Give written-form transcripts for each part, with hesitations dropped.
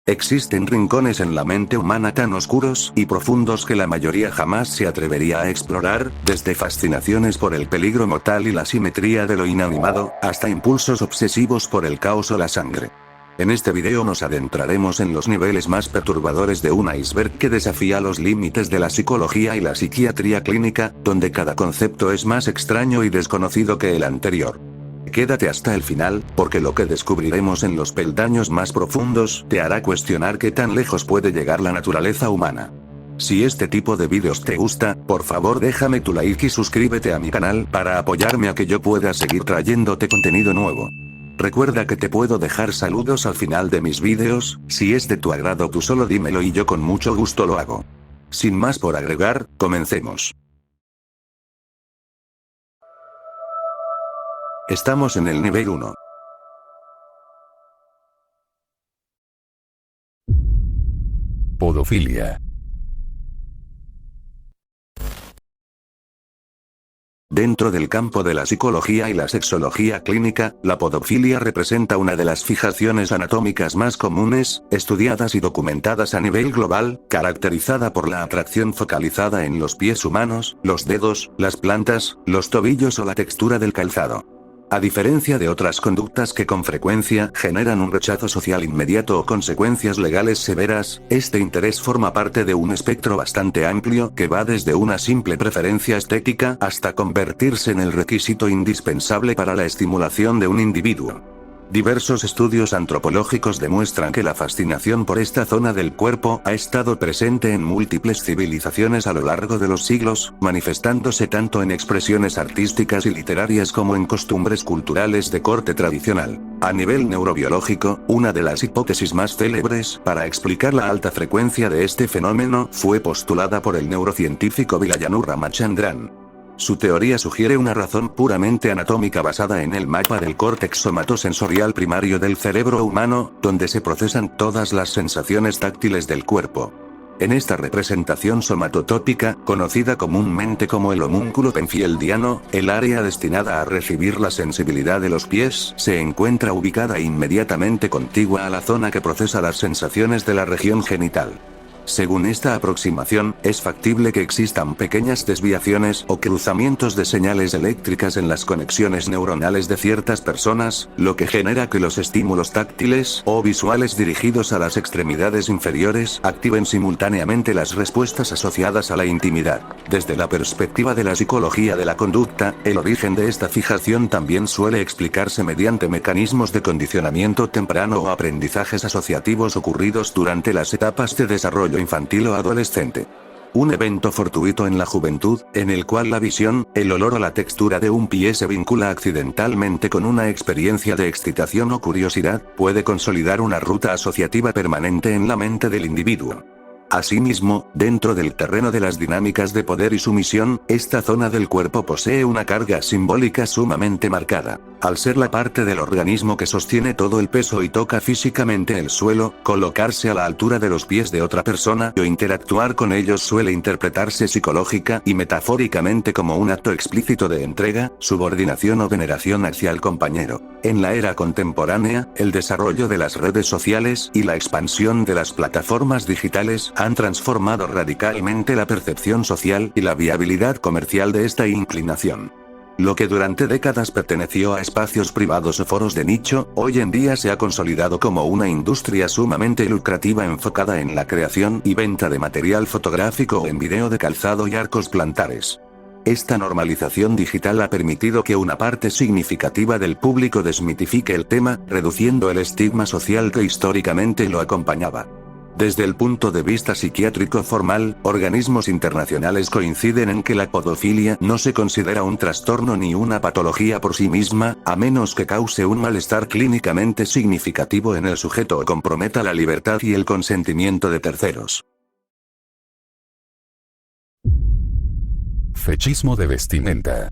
Existen rincones en la mente humana tan oscuros y profundos que la mayoría jamás se atrevería a explorar, desde fascinaciones por el peligro mortal y la simetría de lo inanimado, hasta impulsos obsesivos por el caos o la sangre. En este video nos adentraremos en los niveles más perturbadores de un iceberg que desafía los límites de la psicología y la psiquiatría clínica, donde cada concepto es más extraño y desconocido que el anterior. Quédate hasta el final, porque lo que descubriremos en los peldaños más profundos te hará cuestionar qué tan lejos puede llegar la naturaleza humana. Si este tipo de vídeos te gusta, por favor déjame tu like y suscríbete a mi canal para apoyarme a que yo pueda seguir trayéndote contenido nuevo. Recuerda que te puedo dejar saludos al final de mis vídeos, si es de tu agrado tú solo dímelo y yo con mucho gusto lo hago. Sin más por agregar, comencemos. Estamos en el nivel 1. Podofilia. Dentro del campo de la psicología y la sexología clínica, la podofilia representa una de las fijaciones anatómicas más comunes, estudiadas y documentadas a nivel global, caracterizada por la atracción focalizada en los pies humanos, los dedos, las plantas, los tobillos o la textura del calzado. A diferencia de otras conductas que con frecuencia generan un rechazo social inmediato o consecuencias legales severas, este interés forma parte de un espectro bastante amplio que va desde una simple preferencia estética hasta convertirse en el requisito indispensable para la estimulación de un individuo. Diversos estudios antropológicos demuestran que la fascinación por esta zona del cuerpo ha estado presente en múltiples civilizaciones a lo largo de los siglos, manifestándose tanto en expresiones artísticas y literarias como en costumbres culturales de corte tradicional. A nivel neurobiológico, una de las hipótesis más célebres para explicar la alta frecuencia de este fenómeno fue postulada por el neurocientífico Vilayanu Ramachandran. Su teoría sugiere una razón puramente anatómica basada en el mapa del córtex somatosensorial primario del cerebro humano, donde se procesan todas las sensaciones táctiles del cuerpo. En esta representación somatotópica, conocida comúnmente como el homúnculo penfieldiano, el área destinada a recibir la sensibilidad de los pies se encuentra ubicada inmediatamente contigua a la zona que procesa las sensaciones de la región genital. Según esta aproximación, es factible que existan pequeñas desviaciones o cruzamientos de señales eléctricas en las conexiones neuronales de ciertas personas, lo que genera que los estímulos táctiles o visuales dirigidos a las extremidades inferiores activen simultáneamente las respuestas asociadas a la intimidad. Desde la perspectiva de la psicología de la conducta, el origen de esta fijación también suele explicarse mediante mecanismos de condicionamiento temprano o aprendizajes asociativos ocurridos durante las etapas de desarrollo infantil o adolescente. Un evento fortuito en la juventud, en el cual la visión, el olor o la textura de un pie se vincula accidentalmente con una experiencia de excitación o curiosidad, puede consolidar una ruta asociativa permanente en la mente del individuo. Asimismo, dentro del terreno de las dinámicas de poder y sumisión, esta zona del cuerpo posee una carga simbólica sumamente marcada. Al ser la parte del organismo que sostiene todo el peso y toca físicamente el suelo, colocarse a la altura de los pies de otra persona o interactuar con ellos suele interpretarse psicológica y metafóricamente como un acto explícito de entrega, subordinación o veneración hacia el compañero. En la era contemporánea, el desarrollo de las redes sociales y la expansión de las plataformas digitales han transformado radicalmente la percepción social y la viabilidad comercial de esta inclinación. Lo que durante décadas perteneció a espacios privados o foros de nicho, hoy en día se ha consolidado como una industria sumamente lucrativa enfocada en la creación y venta de material fotográfico o en video de calzado y arcos plantares. Esta normalización digital ha permitido que una parte significativa del público desmitifique el tema, reduciendo el estigma social que históricamente lo acompañaba. Desde el punto de vista psiquiátrico formal, organismos internacionales coinciden en que la podofilia no se considera un trastorno ni una patología por sí misma, a menos que cause un malestar clínicamente significativo en el sujeto o comprometa la libertad y el consentimiento de terceros. Fechismo de vestimenta.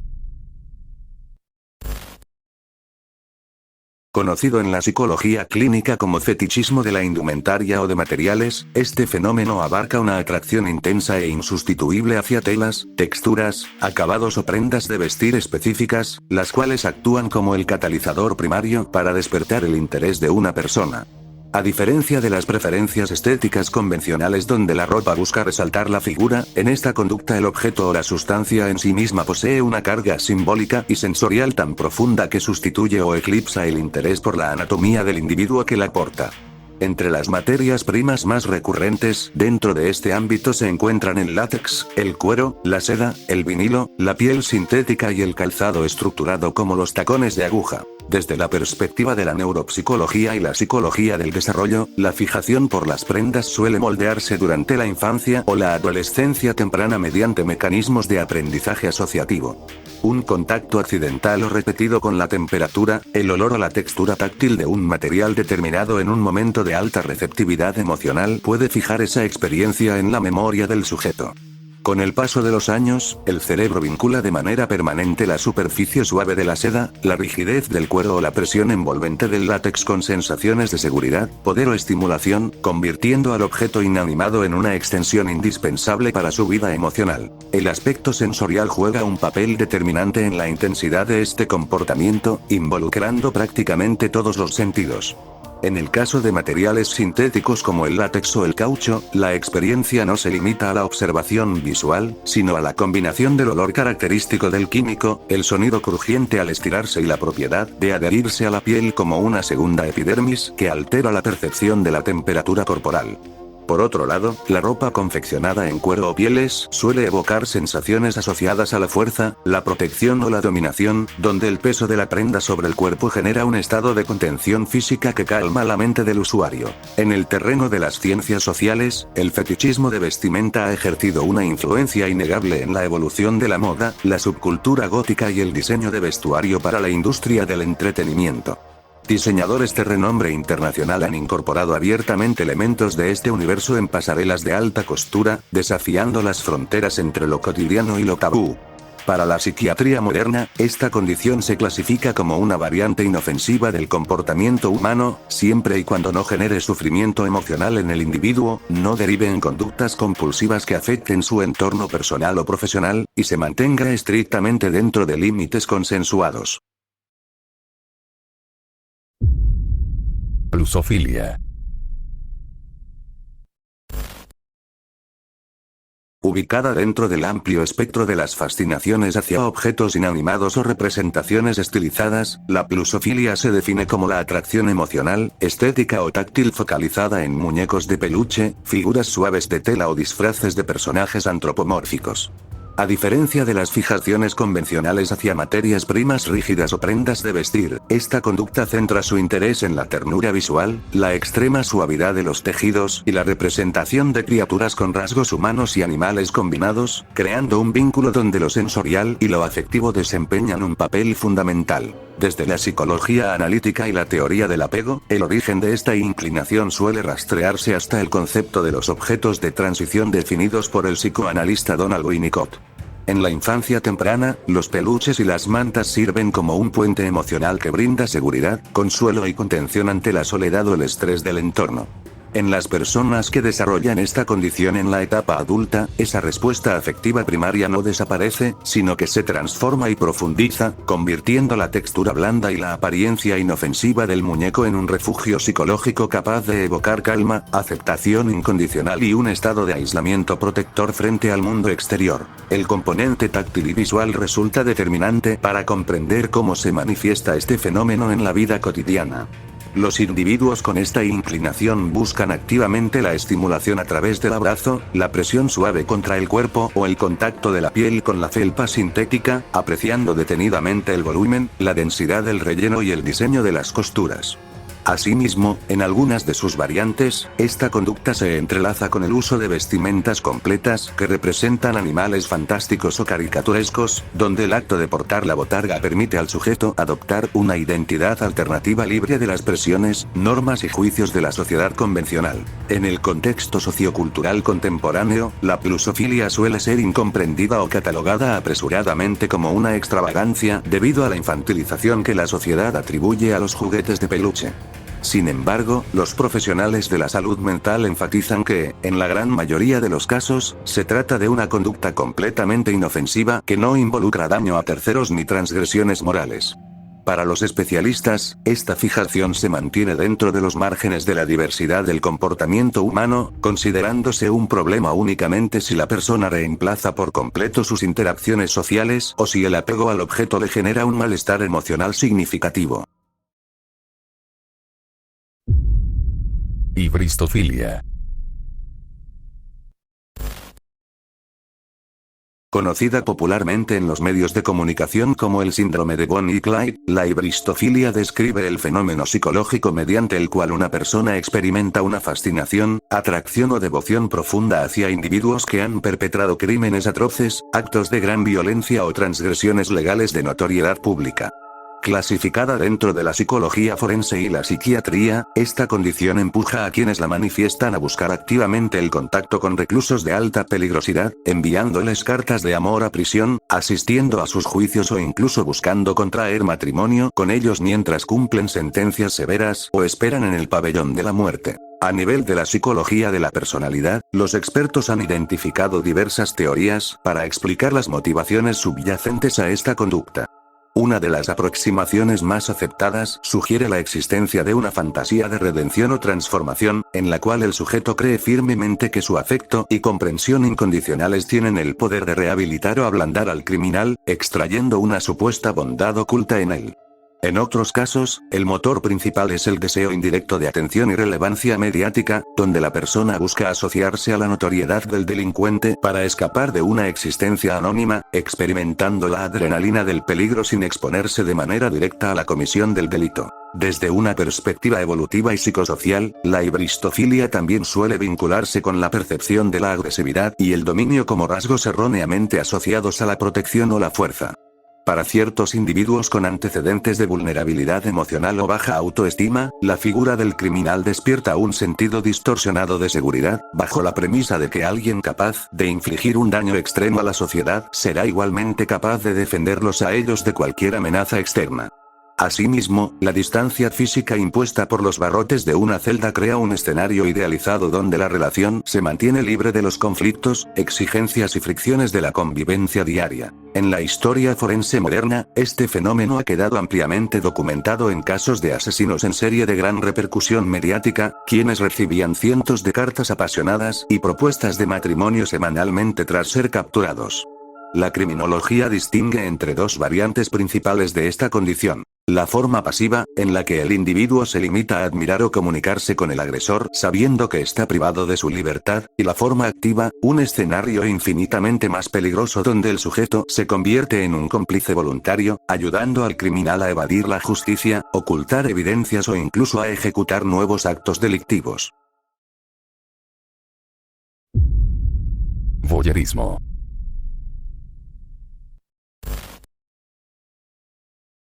Conocido en la psicología clínica como fetichismo de la indumentaria o de materiales, este fenómeno abarca una atracción intensa e insustituible hacia telas, texturas, acabados o prendas de vestir específicas, las cuales actúan como el catalizador primario para despertar el interés de una persona. A diferencia de las preferencias estéticas convencionales donde la ropa busca resaltar la figura, en esta conducta el objeto o la sustancia en sí misma posee una carga simbólica y sensorial tan profunda que sustituye o eclipsa el interés por la anatomía del individuo que la porta. Entre las materias primas más recurrentes dentro de este ámbito se encuentran el látex, el cuero, la seda, el vinilo, la piel sintética y el calzado estructurado como los tacones de aguja. Desde la perspectiva de la neuropsicología y la psicología del desarrollo, la fijación por las prendas suele moldearse durante la infancia o la adolescencia temprana mediante mecanismos de aprendizaje asociativo. Un contacto accidental o repetido con la temperatura, el olor o la textura táctil de un material determinado en un momento de alta receptividad emocional puede fijar esa experiencia en la memoria del sujeto. Con el paso de los años, el cerebro vincula de manera permanente la superficie suave de la seda, la rigidez del cuero o la presión envolvente del látex con sensaciones de seguridad, poder o estimulación, convirtiendo al objeto inanimado en una extensión indispensable para su vida emocional. El aspecto sensorial juega un papel determinante en la intensidad de este comportamiento, involucrando prácticamente todos los sentidos. En el caso de materiales sintéticos como el látex o el caucho, la experiencia no se limita a la observación visual, sino a la combinación del olor característico del químico, el sonido crujiente al estirarse y la propiedad de adherirse a la piel como una segunda epidermis que altera la percepción de la temperatura corporal. Por otro lado, la ropa confeccionada en cuero o pieles suele evocar sensaciones asociadas a la fuerza, la protección o la dominación, donde el peso de la prenda sobre el cuerpo genera un estado de contención física que calma la mente del usuario. En el terreno de las ciencias sociales, el fetichismo de vestimenta ha ejercido una influencia innegable en la evolución de la moda, la subcultura gótica y el diseño de vestuario para la industria del entretenimiento. Diseñadores de renombre internacional han incorporado abiertamente elementos de este universo en pasarelas de alta costura, desafiando las fronteras entre lo cotidiano y lo tabú. Para la psiquiatría moderna, esta condición se clasifica como una variante inofensiva del comportamiento humano, siempre y cuando no genere sufrimiento emocional en el individuo, no derive en conductas compulsivas que afecten su entorno personal o profesional, y se mantenga estrictamente dentro de límites consensuados. Plusofilia. Ubicada dentro del amplio espectro de las fascinaciones hacia objetos inanimados o representaciones estilizadas, la plusofilia se define como la atracción emocional, estética o táctil focalizada en muñecos de peluche, figuras suaves de tela o disfraces de personajes antropomórficos. A diferencia de las fijaciones convencionales hacia materias primas rígidas o prendas de vestir, esta conducta centra su interés en la ternura visual, la extrema suavidad de los tejidos y la representación de criaturas con rasgos humanos y animales combinados, creando un vínculo donde lo sensorial y lo afectivo desempeñan un papel fundamental. Desde la psicología analítica y la teoría del apego, el origen de esta inclinación suele rastrearse hasta el concepto de los objetos de transición definidos por el psicoanalista Donald Winnicott. En la infancia temprana, los peluches y las mantas sirven como un puente emocional que brinda seguridad, consuelo y contención ante la soledad o el estrés del entorno. En las personas que desarrollan esta condición en la etapa adulta, esa respuesta afectiva primaria no desaparece, sino que se transforma y profundiza, convirtiendo la textura blanda y la apariencia inofensiva del muñeco en un refugio psicológico capaz de evocar calma, aceptación incondicional y un estado de aislamiento protector frente al mundo exterior. El componente táctil y visual resulta determinante para comprender cómo se manifiesta este fenómeno en la vida cotidiana. Los individuos con esta inclinación buscan activamente la estimulación a través del abrazo, la presión suave contra el cuerpo o el contacto de la piel con la felpa sintética, apreciando detenidamente el volumen, la densidad del relleno y el diseño de las costuras. Asimismo, en algunas de sus variantes, esta conducta se entrelaza con el uso de vestimentas completas que representan animales fantásticos o caricaturescos, donde el acto de portar la botarga permite al sujeto adoptar una identidad alternativa libre de las presiones, normas y juicios de la sociedad convencional. En el contexto sociocultural contemporáneo, la plusofilia suele ser incomprendida o catalogada apresuradamente como una extravagancia debido a la infantilización que la sociedad atribuye a los juguetes de peluche. Sin embargo, los profesionales de la salud mental enfatizan que, en la gran mayoría de los casos, se trata de una conducta completamente inofensiva que no involucra daño a terceros ni transgresiones morales. Para los especialistas, esta fijación se mantiene dentro de los márgenes de la diversidad del comportamiento humano, considerándose un problema únicamente si la persona reemplaza por completo sus interacciones sociales o si el apego al objeto le genera un malestar emocional significativo. Hibristofilia. Conocida popularmente en los medios de comunicación como el síndrome de Bonnie y Clyde, la hibristofilia describe el fenómeno psicológico mediante el cual una persona experimenta una fascinación, atracción o devoción profunda hacia individuos que han perpetrado crímenes atroces, actos de gran violencia o transgresiones legales de notoriedad pública. Clasificada dentro de la psicología forense y la psiquiatría, esta condición empuja a quienes la manifiestan a buscar activamente el contacto con reclusos de alta peligrosidad, enviándoles cartas de amor a prisión, asistiendo a sus juicios o incluso buscando contraer matrimonio con ellos mientras cumplen sentencias severas o esperan en el pabellón de la muerte. A nivel de la psicología de la personalidad, los expertos han identificado diversas teorías para explicar las motivaciones subyacentes a esta conducta. Una de las aproximaciones más aceptadas sugiere la existencia de una fantasía de redención o transformación, en la cual el sujeto cree firmemente que su afecto y comprensión incondicionales tienen el poder de rehabilitar o ablandar al criminal, extrayendo una supuesta bondad oculta en él. En otros casos, el motor principal es el deseo indirecto de atención y relevancia mediática, donde la persona busca asociarse a la notoriedad del delincuente para escapar de una existencia anónima, experimentando la adrenalina del peligro sin exponerse de manera directa a la comisión del delito. Desde una perspectiva evolutiva y psicosocial, la hibristofilia también suele vincularse con la percepción de la agresividad y el dominio como rasgos erróneamente asociados a la protección o la fuerza. Para ciertos individuos con antecedentes de vulnerabilidad emocional o baja autoestima, la figura del criminal despierta un sentido distorsionado de seguridad, bajo la premisa de que alguien capaz de infligir un daño extremo a la sociedad será igualmente capaz de defenderlos a ellos de cualquier amenaza externa. Asimismo, la distancia física impuesta por los barrotes de una celda crea un escenario idealizado donde la relación se mantiene libre de los conflictos, exigencias y fricciones de la convivencia diaria. En la historia forense moderna, este fenómeno ha quedado ampliamente documentado en casos de asesinos en serie de gran repercusión mediática, quienes recibían cientos de cartas apasionadas y propuestas de matrimonio semanalmente tras ser capturados. La criminología distingue entre dos variantes principales de esta condición. La forma pasiva, en la que el individuo se limita a admirar o comunicarse con el agresor sabiendo que está privado de su libertad, y la forma activa, un escenario infinitamente más peligroso donde el sujeto se convierte en un cómplice voluntario, ayudando al criminal a evadir la justicia, ocultar evidencias o incluso a ejecutar nuevos actos delictivos. Voyeurismo.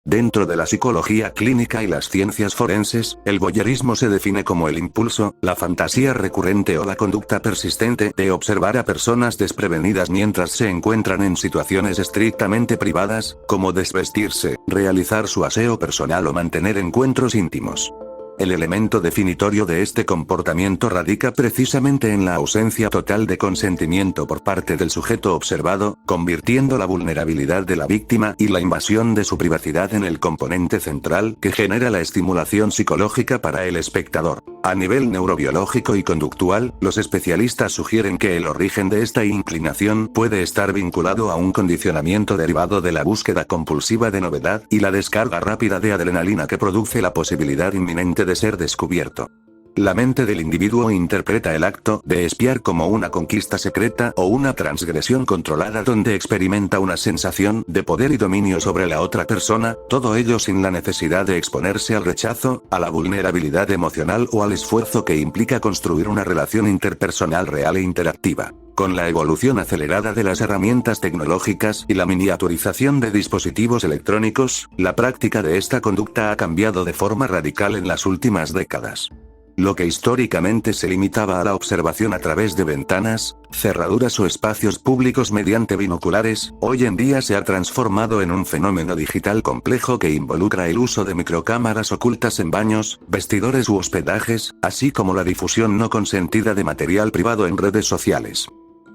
Dentro de la psicología clínica y las ciencias forenses, el voyeurismo se define como el impulso, la fantasía recurrente o la conducta persistente de observar a personas desprevenidas mientras se encuentran en situaciones estrictamente privadas, como desvestirse, realizar su aseo personal o mantener encuentros íntimos. El elemento definitorio de este comportamiento radica precisamente en la ausencia total de consentimiento por parte del sujeto observado, convirtiendo la vulnerabilidad de la víctima y la invasión de su privacidad en el componente central que genera la estimulación psicológica para el espectador. A nivel neurobiológico y conductual, los especialistas sugieren que el origen de esta inclinación puede estar vinculado a un condicionamiento derivado de la búsqueda compulsiva de novedad y la descarga rápida de adrenalina que produce la posibilidad inminente de ser descubierto. La mente del individuo interpreta el acto de espiar como una conquista secreta o una transgresión controlada donde experimenta una sensación de poder y dominio sobre la otra persona, todo ello sin la necesidad de exponerse al rechazo, a la vulnerabilidad emocional o al esfuerzo que implica construir una relación interpersonal real e interactiva. Con la evolución acelerada de las herramientas tecnológicas y la miniaturización de dispositivos electrónicos, la práctica de esta conducta ha cambiado de forma radical en las últimas décadas. Lo que históricamente se limitaba a la observación a través de ventanas, cerraduras o espacios públicos mediante binoculares, hoy en día se ha transformado en un fenómeno digital complejo que involucra el uso de microcámaras ocultas en baños, vestidores u hospedajes, así como la difusión no consentida de material privado en redes sociales.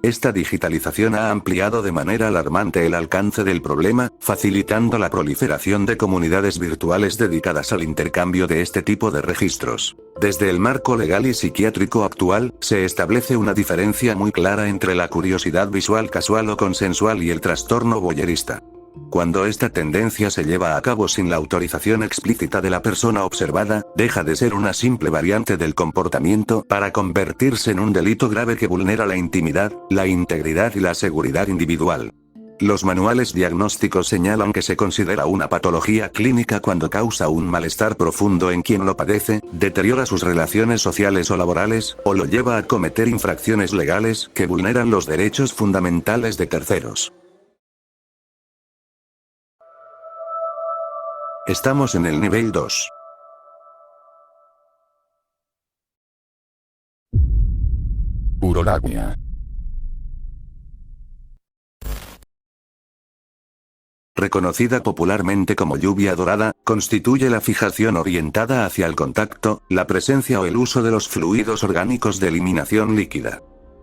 Esta digitalización ha ampliado de manera alarmante el alcance del problema, facilitando la proliferación de comunidades virtuales dedicadas al intercambio de este tipo de registros. Desde el marco legal y psiquiátrico actual, se establece una diferencia muy clara entre la curiosidad visual casual o consensual y el trastorno voyerista. Cuando esta tendencia se lleva a cabo sin la autorización explícita de la persona observada, deja de ser una simple variante del comportamiento para convertirse en un delito grave que vulnera la intimidad, la integridad y la seguridad individual. Los manuales diagnósticos señalan que se considera una patología clínica cuando causa un malestar profundo en quien lo padece, deteriora sus relaciones sociales o laborales, o lo lleva a cometer infracciones legales que vulneran los derechos fundamentales de terceros. Estamos en el nivel 2. Urolagnia. Reconocida popularmente como lluvia dorada, constituye la fijación orientada hacia el contacto, la presencia o el uso de los fluidos orgánicos de eliminación líquida.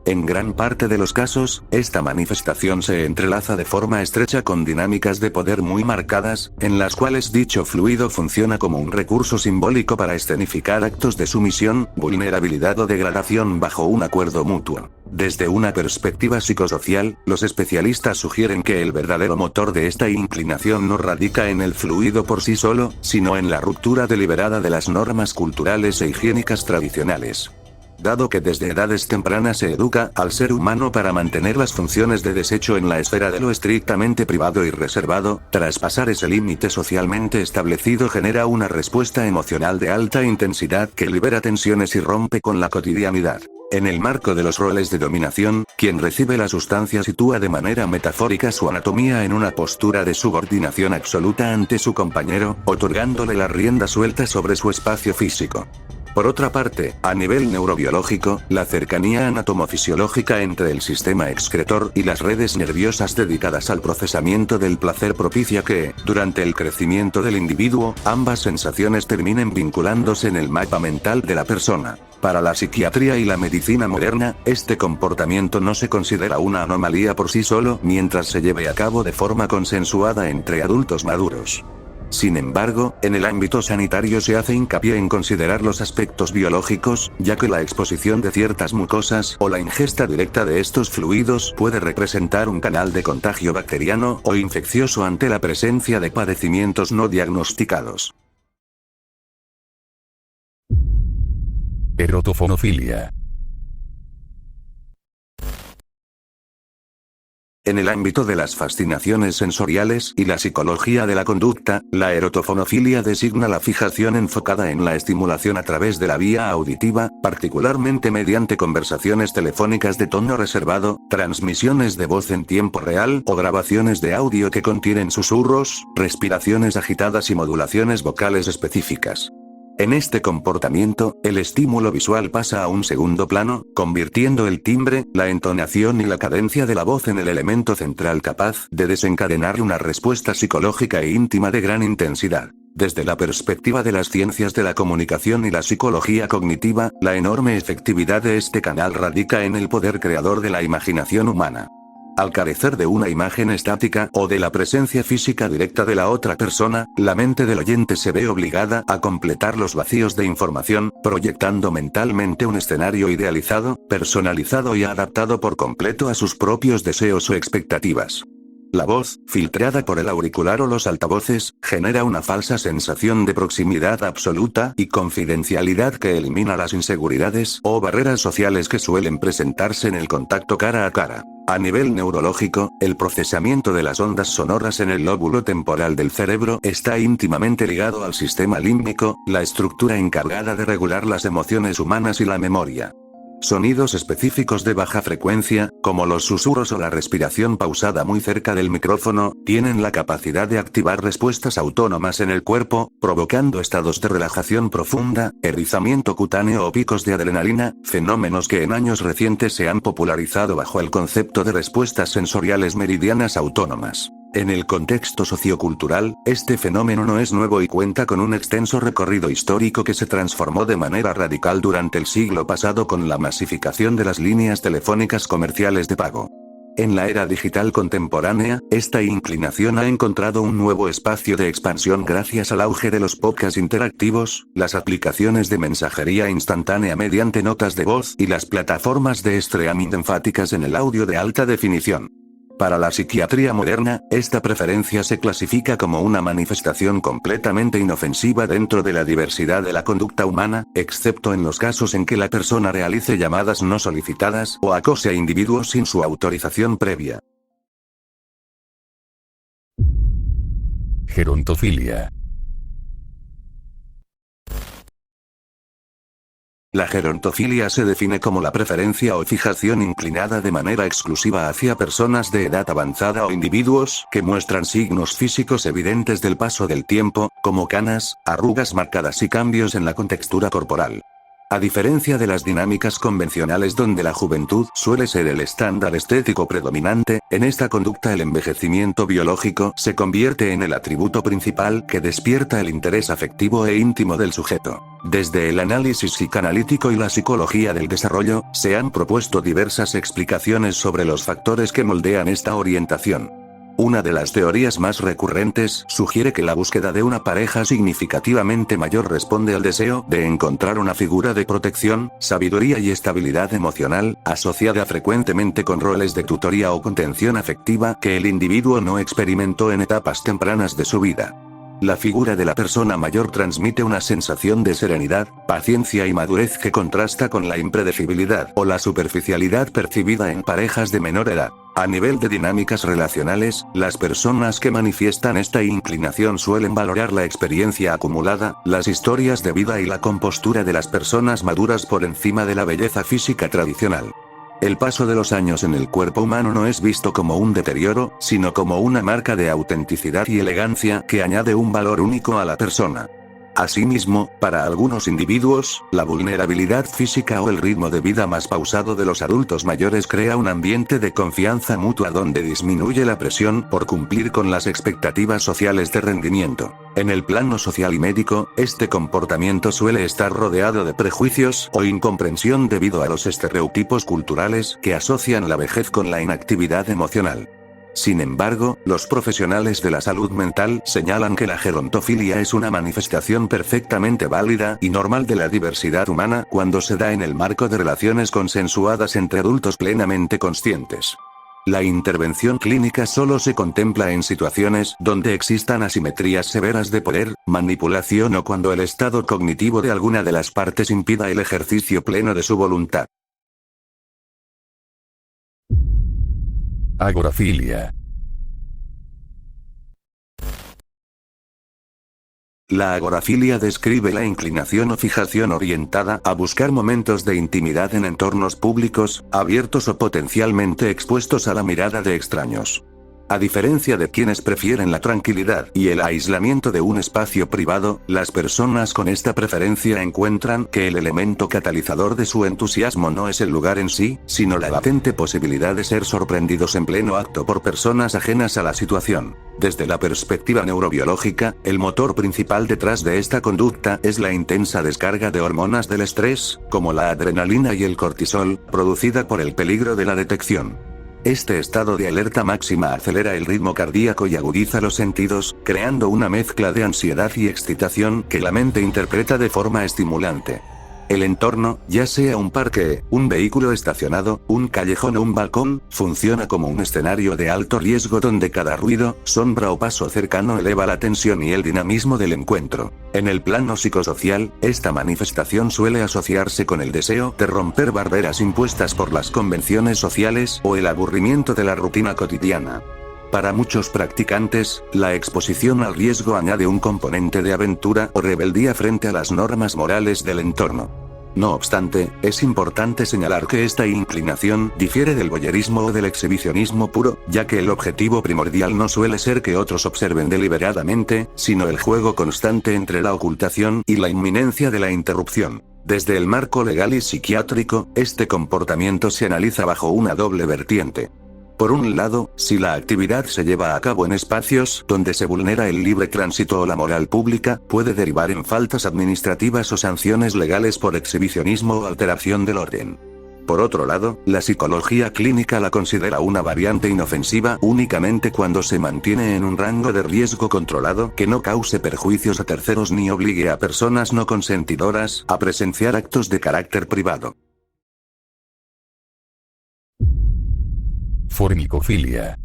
En gran parte de los casos, esta manifestación se entrelaza de forma estrecha con dinámicas de poder muy marcadas, en las cuales dicho fluido funciona como un recurso simbólico para escenificar actos de sumisión, vulnerabilidad o degradación bajo un acuerdo mutuo. Desde una perspectiva psicosocial, los especialistas sugieren que el verdadero motor de esta inclinación no radica en el fluido por sí solo, sino en la ruptura deliberada de las normas culturales e higiénicas tradicionales. Dado que desde edades tempranas se educa al ser humano para mantener las funciones de desecho en la esfera de lo estrictamente privado y reservado, traspasar ese límite socialmente establecido genera una respuesta emocional de alta intensidad que libera tensiones y rompe con la cotidianidad. En el marco de los roles de dominación, quien recibe la sustancia sitúa de manera metafórica su anatomía en una postura de subordinación absoluta ante su compañero, otorgándole la rienda suelta sobre su espacio físico. Por otra parte, a nivel neurobiológico, la cercanía anatomofisiológica entre el sistema excretor y las redes nerviosas dedicadas al procesamiento del placer propicia que, durante el crecimiento del individuo, ambas sensaciones terminen vinculándose en el mapa mental de la persona. Para la psiquiatría y la medicina moderna, este comportamiento no se considera una anomalía por sí solo mientras se lleve a cabo de forma consensuada entre adultos maduros. Sin embargo, en el ámbito sanitario se hace hincapié en considerar los aspectos biológicos, ya que la exposición de ciertas mucosas o la ingesta directa de estos fluidos puede representar un canal de contagio bacteriano o infeccioso ante la presencia de padecimientos no diagnosticados. Erotofonofilia. En el ámbito de las fascinaciones sensoriales y la psicología de la conducta, la erotofonofilia designa la fijación enfocada en la estimulación a través de la vía auditiva, particularmente mediante conversaciones telefónicas de tono reservado, transmisiones de voz en tiempo real o grabaciones de audio que contienen susurros, respiraciones agitadas y modulaciones vocales específicas. En este comportamiento, el estímulo visual pasa a un segundo plano, convirtiendo el timbre, la entonación y la cadencia de la voz en el elemento central capaz de desencadenar una respuesta psicológica e íntima de gran intensidad. Desde la perspectiva de las ciencias de la comunicación y la psicología cognitiva, la enorme efectividad de este canal radica en el poder creador de la imaginación humana. Al carecer de una imagen estática o de la presencia física directa de la otra persona, la mente del oyente se ve obligada a completar los vacíos de información, proyectando mentalmente un escenario idealizado, personalizado y adaptado por completo a sus propios deseos o expectativas. La voz, filtrada por el auricular o los altavoces, genera una falsa sensación de proximidad absoluta y confidencialidad que elimina las inseguridades o barreras sociales que suelen presentarse en el contacto cara a cara. A nivel neurológico, el procesamiento de las ondas sonoras en el lóbulo temporal del cerebro está íntimamente ligado al sistema límbico, la estructura encargada de regular las emociones humanas y la memoria. Sonidos específicos de baja frecuencia, como los susurros o la respiración pausada muy cerca del micrófono, tienen la capacidad de activar respuestas autónomas en el cuerpo, provocando estados de relajación profunda, erizamiento cutáneo o picos de adrenalina, fenómenos que en años recientes se han popularizado bajo el concepto de respuestas sensoriales meridianas autónomas. En el contexto sociocultural, este fenómeno no es nuevo y cuenta con un extenso recorrido histórico que se transformó de manera radical durante el siglo pasado con la masificación de las líneas telefónicas comerciales de pago. En la era digital contemporánea, esta inclinación ha encontrado un nuevo espacio de expansión gracias al auge de los podcasts interactivos, las aplicaciones de mensajería instantánea mediante notas de voz y las plataformas de streaming enfáticas en el audio de alta definición. Para la psiquiatría moderna, esta preferencia se clasifica como una manifestación completamente inofensiva dentro de la diversidad de la conducta humana, excepto en los casos en que la persona realice llamadas no solicitadas o acose a individuos sin su autorización previa. Gerontofilia. La gerontofilia se define como la preferencia o fijación inclinada de manera exclusiva hacia personas de edad avanzada o individuos que muestran signos físicos evidentes del paso del tiempo, como canas, arrugas marcadas y cambios en la contextura corporal. A diferencia de las dinámicas convencionales donde la juventud suele ser el estándar estético predominante, en esta conducta el envejecimiento biológico se convierte en el atributo principal que despierta el interés afectivo e íntimo del sujeto. Desde el análisis psicoanalítico y la psicología del desarrollo, se han propuesto diversas explicaciones sobre los factores que moldean esta orientación. Una de las teorías más recurrentes sugiere que la búsqueda de una pareja significativamente mayor responde al deseo de encontrar una figura de protección, sabiduría y estabilidad emocional, asociada frecuentemente con roles de tutoría o contención afectiva que el individuo no experimentó en etapas tempranas de su vida. La figura de la persona mayor transmite una sensación de serenidad, paciencia y madurez que contrasta con la impredecibilidad o la superficialidad percibida en parejas de menor edad. A nivel de dinámicas relacionales, las personas que manifiestan esta inclinación suelen valorar la experiencia acumulada, las historias de vida y la compostura de las personas maduras por encima de la belleza física tradicional. El paso de los años en el cuerpo humano no es visto como un deterioro, sino como una marca de autenticidad y elegancia que añade un valor único a la persona. Asimismo, para algunos individuos, la vulnerabilidad física o el ritmo de vida más pausado de los adultos mayores crea un ambiente de confianza mutua donde disminuye la presión por cumplir con las expectativas sociales de rendimiento. En el plano social y médico, este comportamiento suele estar rodeado de prejuicios o incomprensión debido a los estereotipos culturales que asocian la vejez con la inactividad emocional. Sin embargo, los profesionales de la salud mental señalan que la gerontofilia es una manifestación perfectamente válida y normal de la diversidad humana cuando se da en el marco de relaciones consensuadas entre adultos plenamente conscientes. La intervención clínica solo se contempla en situaciones donde existan asimetrías severas de poder, manipulación o cuando el estado cognitivo de alguna de las partes impida el ejercicio pleno de su voluntad. Agorafilia. La agorafilia describe la inclinación o fijación orientada a buscar momentos de intimidad en entornos públicos, abiertos o potencialmente expuestos a la mirada de extraños. A diferencia de quienes prefieren la tranquilidad y el aislamiento de un espacio privado, las personas con esta preferencia encuentran que el elemento catalizador de su entusiasmo no es el lugar en sí, sino la latente posibilidad de ser sorprendidos en pleno acto por personas ajenas a la situación. Desde la perspectiva neurobiológica, el motor principal detrás de esta conducta es la intensa descarga de hormonas del estrés, como la adrenalina y el cortisol, producida por el peligro de la detección. Este estado de alerta máxima acelera el ritmo cardíaco y agudiza los sentidos, creando una mezcla de ansiedad y excitación que la mente interpreta de forma estimulante. El entorno, ya sea un parque, un vehículo estacionado, un callejón o un balcón, funciona como un escenario de alto riesgo donde cada ruido, sombra o paso cercano eleva la tensión y el dinamismo del encuentro. En el plano psicosocial, esta manifestación suele asociarse con el deseo de romper barreras impuestas por las convenciones sociales o el aburrimiento de la rutina cotidiana. Para muchos practicantes, la exposición al riesgo añade un componente de aventura o rebeldía frente a las normas morales del entorno. No obstante, es importante señalar que esta inclinación difiere del voyerismo o del exhibicionismo puro, ya que el objetivo primordial no suele ser que otros observen deliberadamente, sino el juego constante entre la ocultación y la inminencia de la interrupción. Desde el marco legal y psiquiátrico, este comportamiento se analiza bajo una doble vertiente. Por un lado, si la actividad se lleva a cabo en espacios donde se vulnera el libre tránsito o la moral pública, puede derivar en faltas administrativas o sanciones legales por exhibicionismo o alteración del orden. Por otro lado, la psicología clínica la considera una variante inofensiva únicamente cuando se mantiene en un rango de riesgo controlado que no cause perjuicios a terceros ni obligue a personas no consentidoras a presenciar actos de carácter privado. Formicofilia.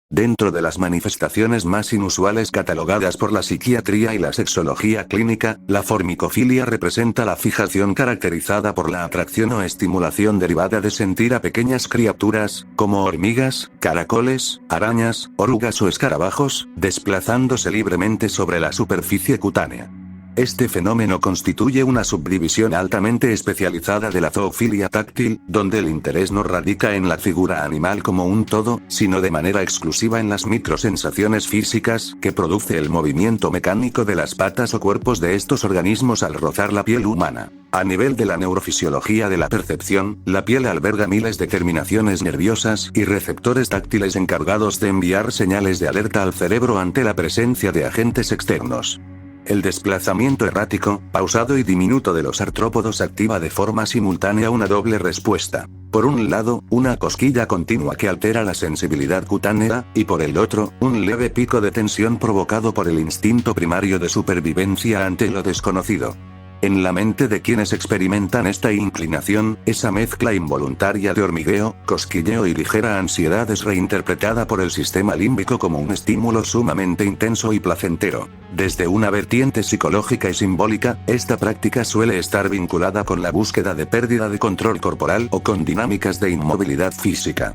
Dentro de las manifestaciones más inusuales catalogadas por la psiquiatría y la sexología clínica, la formicofilia representa la fijación caracterizada por la atracción o estimulación derivada de sentir a pequeñas criaturas, como hormigas, caracoles, arañas, orugas o escarabajos, desplazándose libremente sobre la superficie cutánea. Este fenómeno constituye una subdivisión altamente especializada de la zoofilia táctil, donde el interés no radica en la figura animal como un todo, sino de manera exclusiva en las microsensaciones físicas que produce el movimiento mecánico de las patas o cuerpos de estos organismos al rozar la piel humana. A nivel de la neurofisiología de la percepción, la piel alberga miles de terminaciones nerviosas y receptores táctiles encargados de enviar señales de alerta al cerebro ante la presencia de agentes externos. El desplazamiento errático, pausado y diminuto de los artrópodos activa de forma simultánea una doble respuesta. Por un lado, una cosquilla continua que altera la sensibilidad cutánea, y por el otro, un leve pico de tensión provocado por el instinto primario de supervivencia ante lo desconocido. En la mente de quienes experimentan esta inclinación, esa mezcla involuntaria de hormigueo, cosquilleo y ligera ansiedad es reinterpretada por el sistema límbico como un estímulo sumamente intenso y placentero. Desde una vertiente psicológica y simbólica, esta práctica suele estar vinculada con la búsqueda de pérdida de control corporal o con dinámicas de inmovilidad física.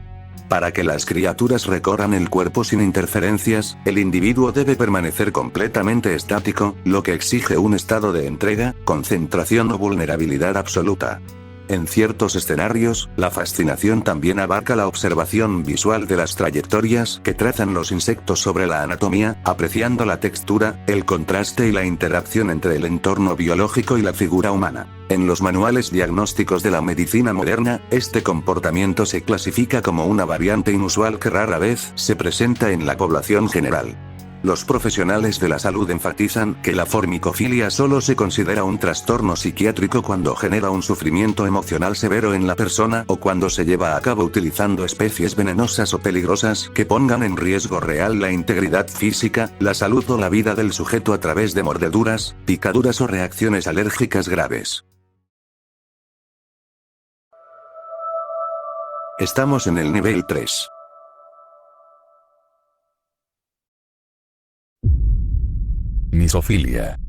Para que las criaturas recorran el cuerpo sin interferencias, el individuo debe permanecer completamente estático, lo que exige un estado de entrega, concentración o vulnerabilidad absoluta. En ciertos escenarios, la fascinación también abarca la observación visual de las trayectorias que trazan los insectos sobre la anatomía, apreciando la textura, el contraste y la interacción entre el entorno biológico y la figura humana. En los manuales diagnósticos de la medicina moderna, este comportamiento se clasifica como una variante inusual que rara vez se presenta en la población general. Los profesionales de la salud enfatizan que la formicofilia solo se considera un trastorno psiquiátrico cuando genera un sufrimiento emocional severo en la persona o cuando se lleva a cabo utilizando especies venenosas o peligrosas que pongan en riesgo real la integridad física, la salud o la vida del sujeto a través de mordeduras, picaduras o reacciones alérgicas graves. Estamos en el nivel 3. Misofilia.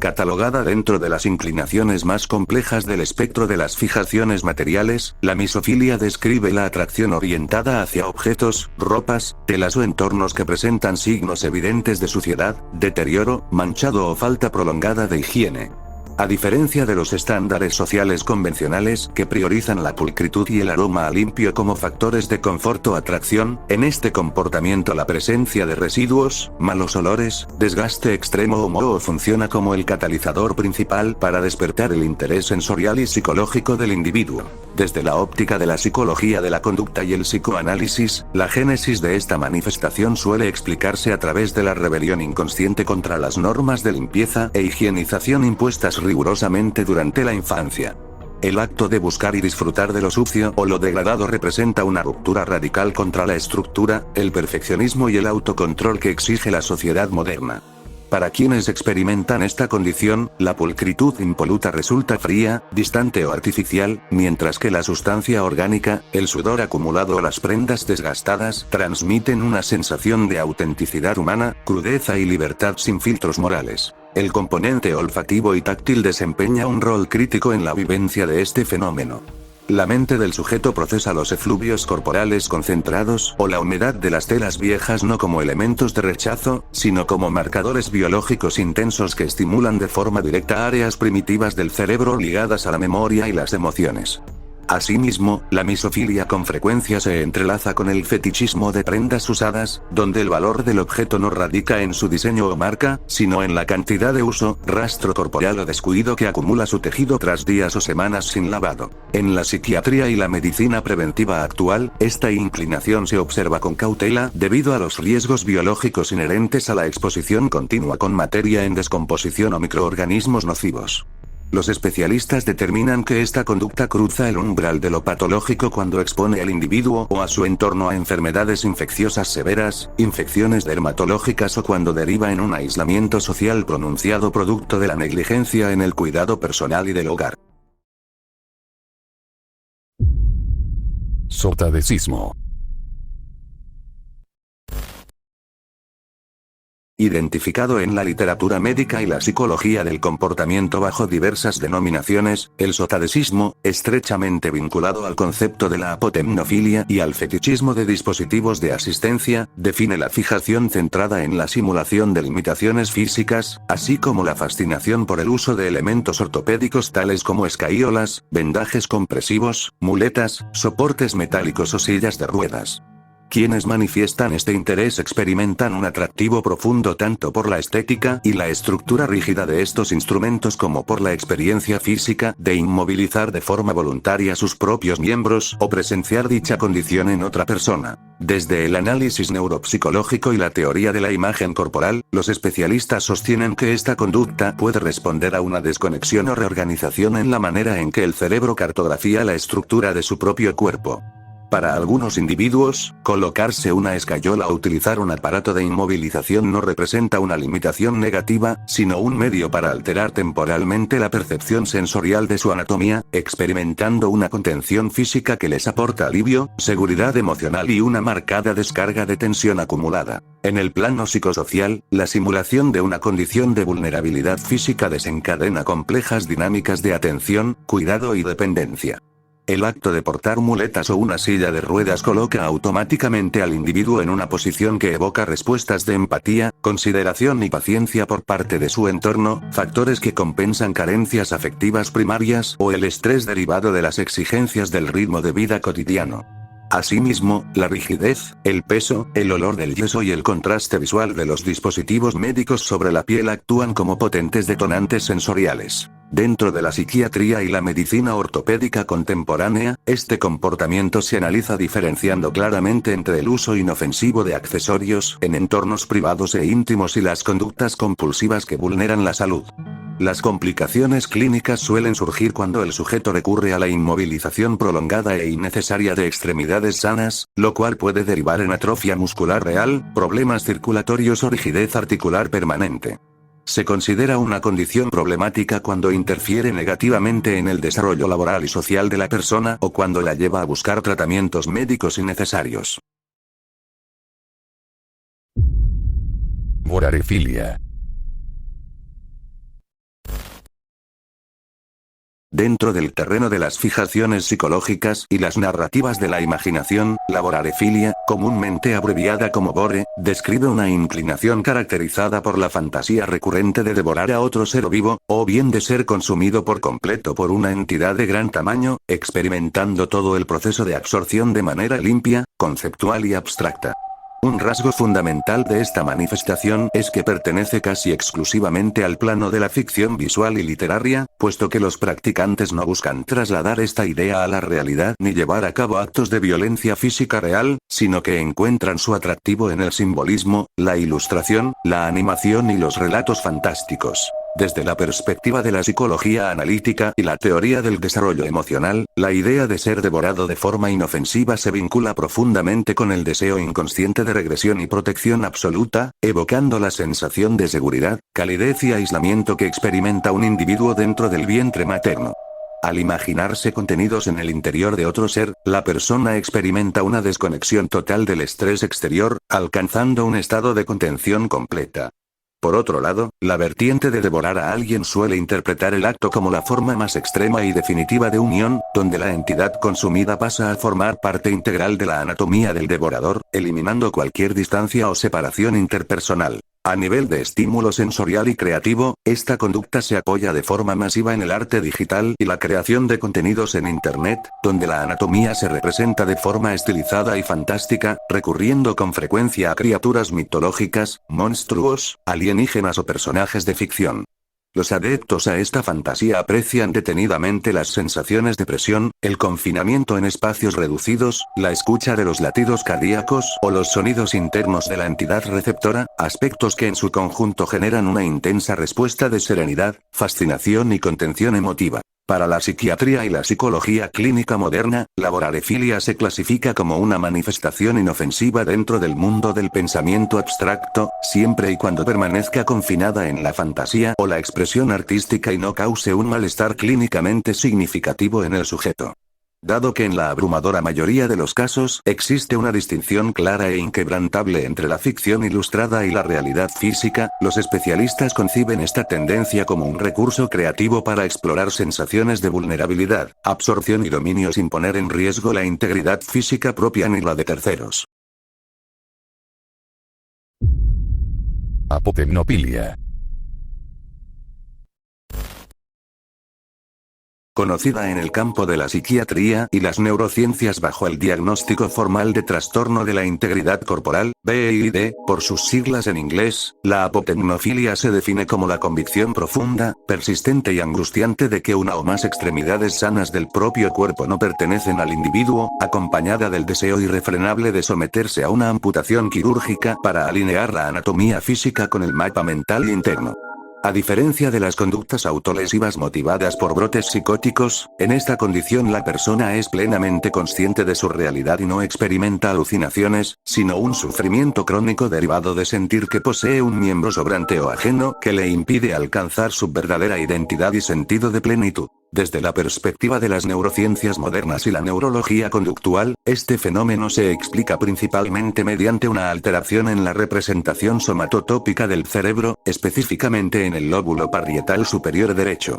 Catalogada dentro de las inclinaciones más complejas del espectro de las fijaciones materiales, la misofilia describe la atracción orientada hacia objetos, ropas, telas o entornos que presentan signos evidentes de suciedad, deterioro, manchado o falta prolongada de higiene. A diferencia de los estándares sociales convencionales que priorizan la pulcritud y el aroma a limpio como factores de confort o atracción, en este comportamiento la presencia de residuos, malos olores, desgaste extremo o moho funciona como el catalizador principal para despertar el interés sensorial y psicológico del individuo. Desde la óptica de la psicología de la conducta y el psicoanálisis, la génesis de esta manifestación suele explicarse a través de la rebelión inconsciente contra las normas de limpieza e higienización impuestas rigurosamente durante la infancia. El acto de buscar y disfrutar de lo sucio o lo degradado representa una ruptura radical contra la estructura, el perfeccionismo y el autocontrol que exige la sociedad moderna. Para quienes experimentan esta condición, la pulcritud impoluta resulta fría, distante o artificial, mientras que la sustancia orgánica, el sudor acumulado o las prendas desgastadas transmiten una sensación de autenticidad humana, crudeza y libertad sin filtros morales. El componente olfativo y táctil desempeña un rol crítico en la vivencia de este fenómeno. La mente del sujeto procesa los efluvios corporales concentrados o la humedad de las telas viejas no como elementos de rechazo, sino como marcadores biológicos intensos que estimulan de forma directa áreas primitivas del cerebro ligadas a la memoria y las emociones. Asimismo, la misofilia con frecuencia se entrelaza con el fetichismo de prendas usadas, donde el valor del objeto no radica en su diseño o marca, sino en la cantidad de uso, rastro corporal o descuido que acumula su tejido tras días o semanas sin lavado. En la psiquiatría y la medicina preventiva actual, esta inclinación se observa con cautela debido a los riesgos biológicos inherentes a la exposición continua con materia en descomposición o microorganismos nocivos. Los especialistas determinan que esta conducta cruza el umbral de lo patológico cuando expone al individuo o a su entorno a enfermedades infecciosas severas, infecciones dermatológicas o cuando deriva en un aislamiento social pronunciado producto de la negligencia en el cuidado personal y del hogar. Sotadecismo. Identificado en la literatura médica y la psicología del comportamiento bajo diversas denominaciones, el sotadesismo, estrechamente vinculado al concepto de la apotemnofilia y al fetichismo de dispositivos de asistencia, define la fijación centrada en la simulación de limitaciones físicas, así como la fascinación por el uso de elementos ortopédicos tales como escayolas, vendajes compresivos, muletas, soportes metálicos o sillas de ruedas. Quienes manifiestan este interés experimentan un atractivo profundo tanto por la estética y la estructura rígida de estos instrumentos como por la experiencia física de inmovilizar de forma voluntaria sus propios miembros o presenciar dicha condición en otra persona. Desde el análisis neuropsicológico y la teoría de la imagen corporal, los especialistas sostienen que esta conducta puede responder a una desconexión o reorganización en la manera en que el cerebro cartografía la estructura de su propio cuerpo. Para algunos individuos, colocarse una escayola o utilizar un aparato de inmovilización no representa una limitación negativa, sino un medio para alterar temporalmente la percepción sensorial de su anatomía, experimentando una contención física que les aporta alivio, seguridad emocional y una marcada descarga de tensión acumulada. En el plano psicosocial, la simulación de una condición de vulnerabilidad física desencadena complejas dinámicas de atención, cuidado y dependencia. El acto de portar muletas o una silla de ruedas coloca automáticamente al individuo en una posición que evoca respuestas de empatía, consideración y paciencia por parte de su entorno, factores que compensan carencias afectivas primarias o el estrés derivado de las exigencias del ritmo de vida cotidiano. Asimismo, la rigidez, el peso, el olor del yeso y el contraste visual de los dispositivos médicos sobre la piel actúan como potentes detonantes sensoriales. Dentro de la psiquiatría y la medicina ortopédica contemporánea, este comportamiento se analiza diferenciando claramente entre el uso inofensivo de accesorios en entornos privados e íntimos y las conductas compulsivas que vulneran la salud. Las complicaciones clínicas suelen surgir cuando el sujeto recurre a la inmovilización prolongada e innecesaria de extremidades sanas, lo cual puede derivar en atrofia muscular real, problemas circulatorios o rigidez articular permanente. Se considera una condición problemática cuando interfiere negativamente en el desarrollo laboral y social de la persona o cuando la lleva a buscar tratamientos médicos innecesarios. Vorarefilia. Dentro del terreno de las fijaciones psicológicas y las narrativas de la imaginación, la vorarefilia, comúnmente abreviada como vore, describe una inclinación caracterizada por la fantasía recurrente de devorar a otro ser vivo, o bien de ser consumido por completo por una entidad de gran tamaño, experimentando todo el proceso de absorción de manera limpia, conceptual y abstracta. Un rasgo fundamental de esta manifestación es que pertenece casi exclusivamente al plano de la ficción visual y literaria, puesto que los practicantes no buscan trasladar esta idea a la realidad ni llevar a cabo actos de violencia física real, sino que encuentran su atractivo en el simbolismo, la ilustración, la animación y los relatos fantásticos. Desde la perspectiva de la psicología analítica y la teoría del desarrollo emocional, la idea de ser devorado de forma inofensiva se vincula profundamente con el deseo inconsciente de regresión y protección absoluta, evocando la sensación de seguridad, calidez y aislamiento que experimenta un individuo dentro del vientre materno. Al imaginarse contenidos en el interior de otro ser, la persona experimenta una desconexión total del estrés exterior, alcanzando un estado de contención completa. Por otro lado, la vertiente de devorar a alguien suele interpretar el acto como la forma más extrema y definitiva de unión, donde la entidad consumida pasa a formar parte integral de la anatomía del devorador, eliminando cualquier distancia o separación interpersonal. A nivel de estímulo sensorial y creativo, esta conducta se apoya de forma masiva en el arte digital y la creación de contenidos en Internet, donde la anatomía se representa de forma estilizada y fantástica, recurriendo con frecuencia a criaturas mitológicas, monstruos, alienígenas o personajes de ficción. Los adeptos a esta fantasía aprecian detenidamente las sensaciones de presión, el confinamiento en espacios reducidos, la escucha de los latidos cardíacos o los sonidos internos de la entidad receptora, aspectos que en su conjunto generan una intensa respuesta de serenidad, fascinación y contención emotiva. Para la psiquiatría y la psicología clínica moderna, la vorarefilia se clasifica como una manifestación inofensiva dentro del mundo del pensamiento abstracto, siempre y cuando permanezca confinada en la fantasía o la expresión artística y no cause un malestar clínicamente significativo en el sujeto. Dado que en la abrumadora mayoría de los casos existe una distinción clara e inquebrantable entre la ficción ilustrada y la realidad física, los especialistas conciben esta tendencia como un recurso creativo para explorar sensaciones de vulnerabilidad, absorción y dominio sin poner en riesgo la integridad física propia ni la de terceros. Apotemnopilia. Conocida en el campo de la psiquiatría y las neurociencias bajo el diagnóstico formal de trastorno de la integridad corporal, BID, por sus siglas en inglés, la apotemnofilia se define como la convicción profunda, persistente y angustiante de que una o más extremidades sanas del propio cuerpo no pertenecen al individuo, acompañada del deseo irrefrenable de someterse a una amputación quirúrgica para alinear la anatomía física con el mapa mental interno. A diferencia de las conductas autolesivas motivadas por brotes psicóticos, en esta condición la persona es plenamente consciente de su realidad y no experimenta alucinaciones, sino un sufrimiento crónico derivado de sentir que posee un miembro sobrante o ajeno que le impide alcanzar su verdadera identidad y sentido de plenitud. Desde la perspectiva de las neurociencias modernas y la neurología conductual, este fenómeno se explica principalmente mediante una alteración en la representación somatotópica del cerebro, específicamente en el lóbulo parietal superior derecho.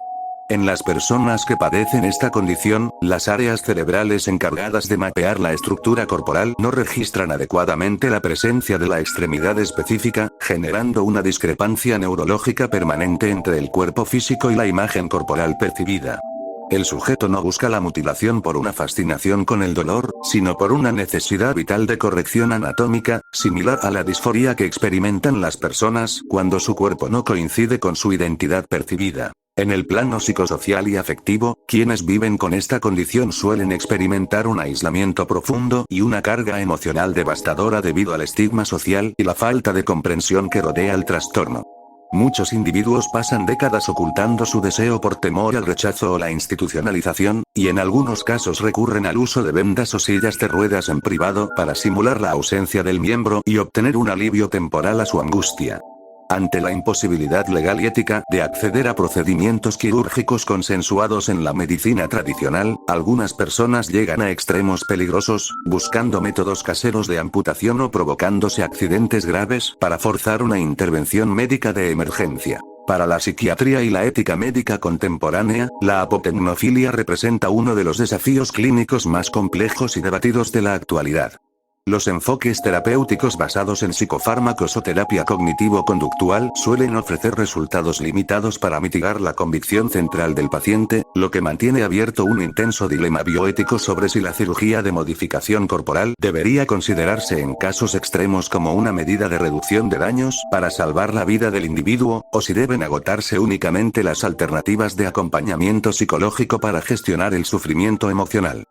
En las personas que padecen esta condición, las áreas cerebrales encargadas de mapear la estructura corporal no registran adecuadamente la presencia de la extremidad específica, generando una discrepancia neurológica permanente entre el cuerpo físico y la imagen corporal percibida. El sujeto no busca la mutilación por una fascinación con el dolor, sino por una necesidad vital de corrección anatómica, similar a la disforia que experimentan las personas cuando su cuerpo no coincide con su identidad percibida. En el plano psicosocial y afectivo, quienes viven con esta condición suelen experimentar un aislamiento profundo y una carga emocional devastadora debido al estigma social y la falta de comprensión que rodea el trastorno. Muchos individuos pasan décadas ocultando su deseo por temor al rechazo o la institucionalización, y en algunos casos recurren al uso de vendas o sillas de ruedas en privado para simular la ausencia del miembro y obtener un alivio temporal a su angustia. Ante la imposibilidad legal y ética de acceder a procedimientos quirúrgicos consensuados en la medicina tradicional, algunas personas llegan a extremos peligrosos, buscando métodos caseros de amputación o provocándose accidentes graves para forzar una intervención médica de emergencia. Para la psiquiatría y la ética médica contemporánea, la apotemnofilia representa uno de los desafíos clínicos más complejos y debatidos de la actualidad. Los enfoques terapéuticos basados en psicofármacos o terapia cognitivo-conductual suelen ofrecer resultados limitados para mitigar la convicción central del paciente, lo que mantiene abierto un intenso dilema bioético sobre si la cirugía de modificación corporal debería considerarse en casos extremos como una medida de reducción de daños para salvar la vida del individuo, o si deben agotarse únicamente las alternativas de acompañamiento psicológico para gestionar el sufrimiento emocional.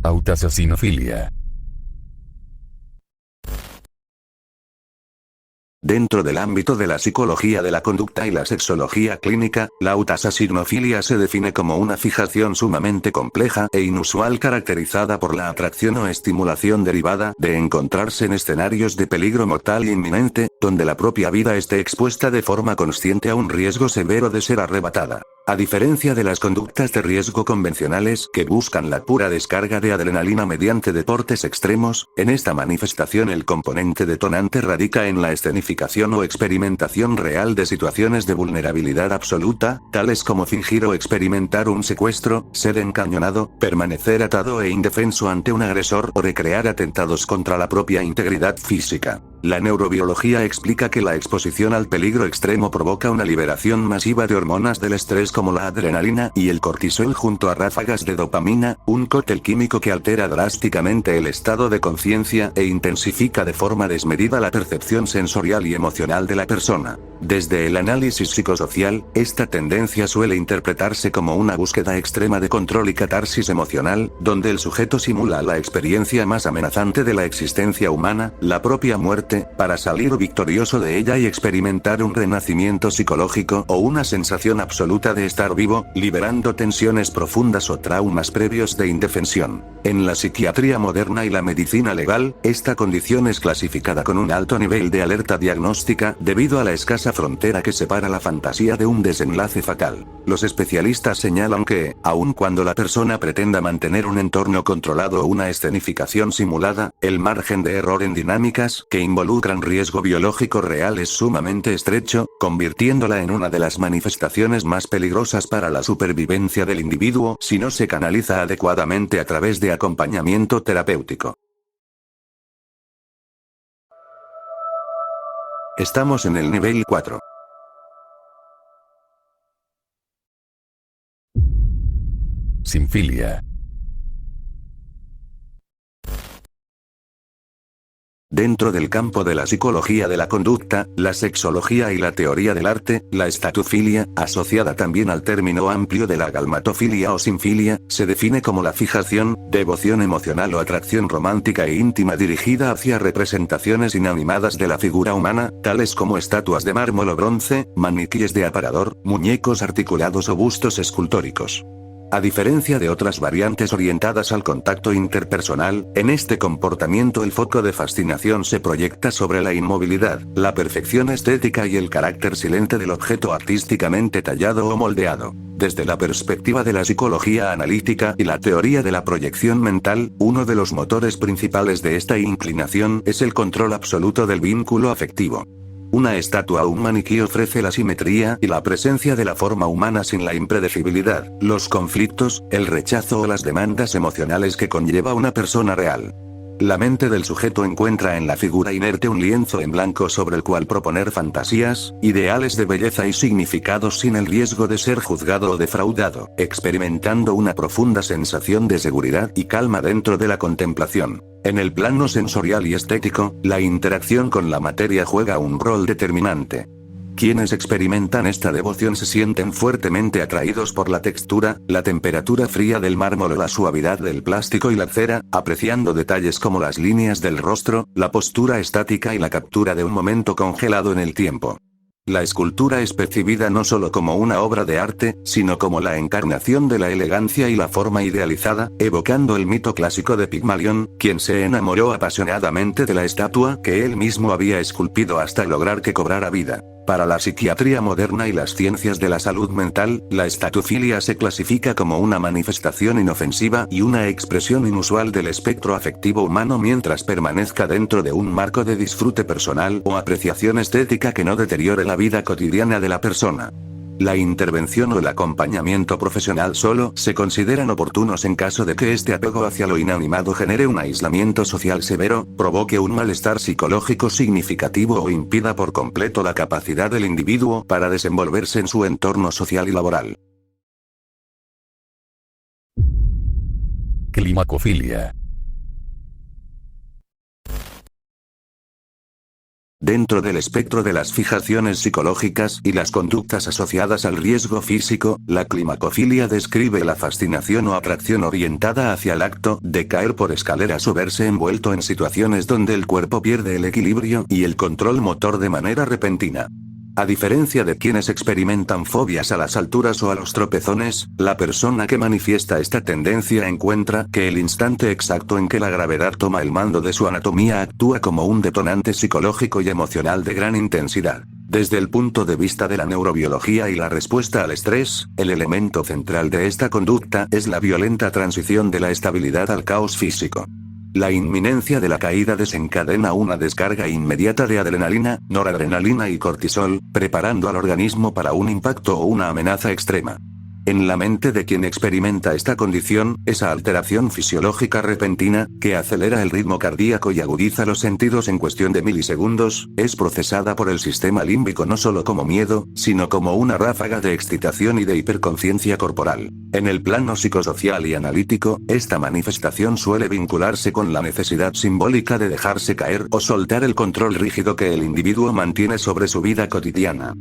Autoasesinofilia. Dentro del ámbito de la psicología de la conducta y la sexología clínica, la autoasesinofilia se define como una fijación sumamente compleja e inusual caracterizada por la atracción o estimulación derivada de encontrarse en escenarios de peligro mortal inminente, donde la propia vida esté expuesta de forma consciente a un riesgo severo de ser arrebatada. A diferencia de las conductas de riesgo convencionales que buscan la pura descarga de adrenalina mediante deportes extremos, en esta manifestación el componente detonante radica en la escenificación o experimentación real de situaciones de vulnerabilidad absoluta, tales como fingir o experimentar un secuestro, ser encañonado, permanecer atado e indefenso ante un agresor o recrear atentados contra la propia integridad física. La neurobiología explica que la exposición al peligro extremo provoca una liberación masiva de hormonas del estrés como la adrenalina y el cortisol junto a ráfagas de dopamina, un cóctel químico que altera drásticamente el estado de conciencia e intensifica de forma desmedida la percepción sensorial y emocional de la persona. Desde el análisis psicosocial, esta tendencia suele interpretarse como una búsqueda extrema de control y catarsis emocional, donde el sujeto simula la experiencia más amenazante de la existencia humana, la propia muerte, para salir victorioso de ella y experimentar un renacimiento psicológico o una sensación absoluta de estar vivo, liberando tensiones profundas o traumas previos de indefensión. En la psiquiatría moderna y la medicina legal, esta condición es clasificada con un alto nivel de alerta diagnóstica debido a la escasa frontera que separa la fantasía de un desenlace fatal. Los especialistas señalan que, aun cuando la persona pretenda mantener un entorno controlado o una escenificación simulada, el margen de error en dinámicas que involucran riesgo biológico real es sumamente estrecho, convirtiéndola en una de las manifestaciones más peligrosas para la supervivencia del individuo si no se canaliza adecuadamente a través de acompañamiento terapéutico. Estamos en el nivel 4. Sinfilia. Dentro del campo de la psicología de la conducta, la sexología y la teoría del arte, la estatufilia, asociada también al término amplio de la galmatofilia o sinfilia, se define como la fijación, devoción emocional o atracción romántica e íntima dirigida hacia representaciones inanimadas de la figura humana, tales como estatuas de mármol o bronce, maniquíes de aparador, muñecos articulados o bustos escultóricos. A diferencia de otras variantes orientadas al contacto interpersonal, en este comportamiento el foco de fascinación se proyecta sobre la inmovilidad, la perfección estética y el carácter silente del objeto artísticamente tallado o moldeado. Desde la perspectiva de la psicología analítica y la teoría de la proyección mental, uno de los motores principales de esta inclinación es el control absoluto del vínculo afectivo. Una estatua o un maniquí ofrece la simetría y la presencia de la forma humana sin la impredecibilidad, los conflictos, el rechazo o las demandas emocionales que conlleva una persona real. La mente del sujeto encuentra en la figura inerte un lienzo en blanco sobre el cual proponer fantasías, ideales de belleza y significados sin el riesgo de ser juzgado o defraudado, experimentando una profunda sensación de seguridad y calma dentro de la contemplación. En el plano sensorial y estético, la interacción con la materia juega un rol determinante. Quienes experimentan esta devoción se sienten fuertemente atraídos por la textura, la temperatura fría del mármol o la suavidad del plástico y la cera, apreciando detalles como las líneas del rostro, la postura estática y la captura de un momento congelado en el tiempo. La escultura es percibida no solo como una obra de arte, sino como la encarnación de la elegancia y la forma idealizada, evocando el mito clásico de Pigmalión, quien se enamoró apasionadamente de la estatua que él mismo había esculpido hasta lograr que cobrara vida. Para la psiquiatría moderna y las ciencias de la salud mental, la estatufilia se clasifica como una manifestación inofensiva y una expresión inusual del espectro afectivo humano mientras permanezca dentro de un marco de disfrute personal o apreciación estética que no deteriore la vida cotidiana de la persona. La intervención o el acompañamiento profesional solo se consideran oportunos en caso de que este apego hacia lo inanimado genere un aislamiento social severo, provoque un malestar psicológico significativo o impida por completo la capacidad del individuo para desenvolverse en su entorno social y laboral. Climacofilia. Dentro del espectro de las fijaciones psicológicas y las conductas asociadas al riesgo físico, la climacofilia describe la fascinación o atracción orientada hacia el acto de caer por escaleras o verse envuelto en situaciones donde el cuerpo pierde el equilibrio y el control motor de manera repentina. A diferencia de quienes experimentan fobias a las alturas o a los tropezones, la persona que manifiesta esta tendencia encuentra que el instante exacto en que la gravedad toma el mando de su anatomía actúa como un detonante psicológico y emocional de gran intensidad. Desde el punto de vista de la neurobiología y la respuesta al estrés, el elemento central de esta conducta es la violenta transición de la estabilidad al caos físico. La inminencia de la caída desencadena una descarga inmediata de adrenalina, noradrenalina y cortisol, preparando al organismo para un impacto o una amenaza extrema. En la mente de quien experimenta esta condición, esa alteración fisiológica repentina, que acelera el ritmo cardíaco y agudiza los sentidos en cuestión de milisegundos, es procesada por el sistema límbico no solo como miedo, sino como una ráfaga de excitación y de hiperconciencia corporal. En el plano psicosocial y analítico, esta manifestación suele vincularse con la necesidad simbólica de dejarse caer o soltar el control rígido que el individuo mantiene sobre su vida cotidiana.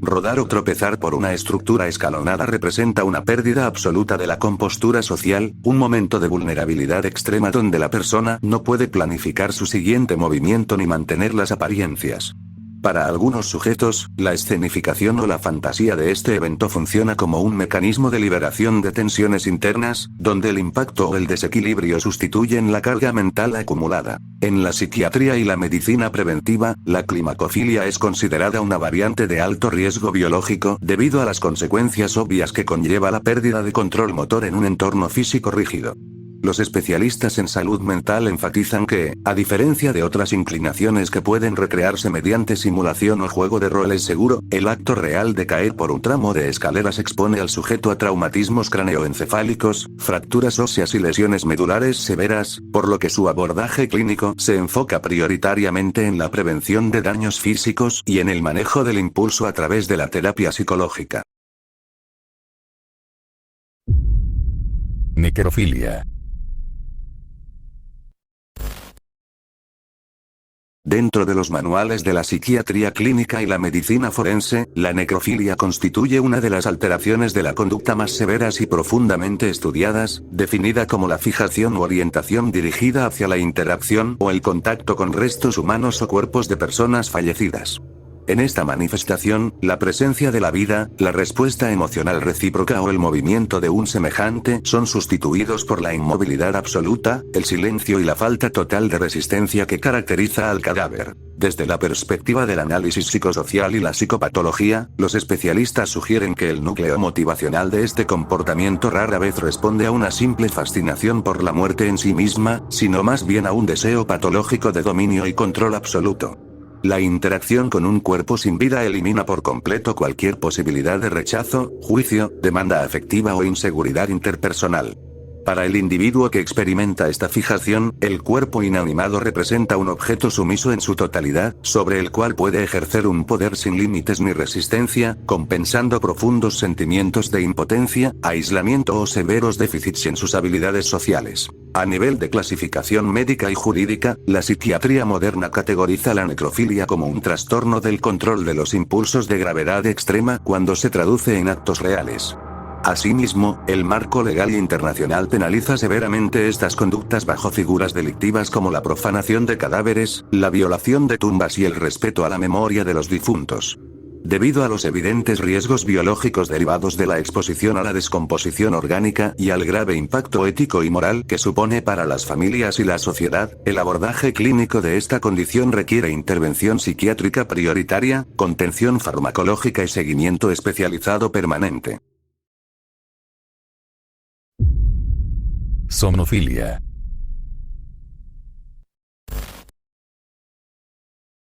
Rodar o tropezar por una estructura escalonada representa una pérdida absoluta de la compostura social, un momento de vulnerabilidad extrema donde la persona no puede planificar su siguiente movimiento ni mantener las apariencias. Para algunos sujetos, la escenificación o la fantasía de este evento funciona como un mecanismo de liberación de tensiones internas, donde el impacto o el desequilibrio sustituyen la carga mental acumulada. En la psiquiatría y la medicina preventiva, la climacofilia es considerada una variante de alto riesgo biológico debido a las consecuencias obvias que conlleva la pérdida de control motor en un entorno físico rígido. Los especialistas en salud mental enfatizan que, a diferencia de otras inclinaciones que pueden recrearse mediante simulación o juego de roles seguro, el acto real de caer por un tramo de escaleras expone al sujeto a traumatismos craneoencefálicos, fracturas óseas y lesiones medulares severas, por lo que su abordaje clínico se enfoca prioritariamente en la prevención de daños físicos y en el manejo del impulso a través de la terapia psicológica. Necrofilia. Dentro de los manuales de la psiquiatría clínica y la medicina forense, la necrofilia constituye una de las alteraciones de la conducta más severas y profundamente estudiadas, definida como la fijación u orientación dirigida hacia la interacción o el contacto con restos humanos o cuerpos de personas fallecidas. En esta manifestación, la presencia de la vida, la respuesta emocional recíproca o el movimiento de un semejante son sustituidos por la inmovilidad absoluta, el silencio y la falta total de resistencia que caracteriza al cadáver. Desde la perspectiva del análisis psicosocial y la psicopatología, los especialistas sugieren que el núcleo motivacional de este comportamiento rara vez responde a una simple fascinación por la muerte en sí misma, sino más bien a un deseo patológico de dominio y control absoluto. La interacción con un cuerpo sin vida elimina por completo cualquier posibilidad de rechazo, juicio, demanda afectiva o inseguridad interpersonal. Para el individuo que experimenta esta fijación, el cuerpo inanimado representa un objeto sumiso en su totalidad, sobre el cual puede ejercer un poder sin límites ni resistencia, compensando profundos sentimientos de impotencia, aislamiento o severos déficits en sus habilidades sociales. A nivel de clasificación médica y jurídica, la psiquiatría moderna categoriza la necrofilia como un trastorno del control de los impulsos de gravedad extrema cuando se traduce en actos reales. Asimismo, el marco legal internacional penaliza severamente estas conductas bajo figuras delictivas como la profanación de cadáveres, la violación de tumbas y el respeto a la memoria de los difuntos. Debido a los evidentes riesgos biológicos derivados de la exposición a la descomposición orgánica y al grave impacto ético y moral que supone para las familias y la sociedad, el abordaje clínico de esta condición requiere intervención psiquiátrica prioritaria, contención farmacológica y seguimiento especializado permanente. Somnofilia.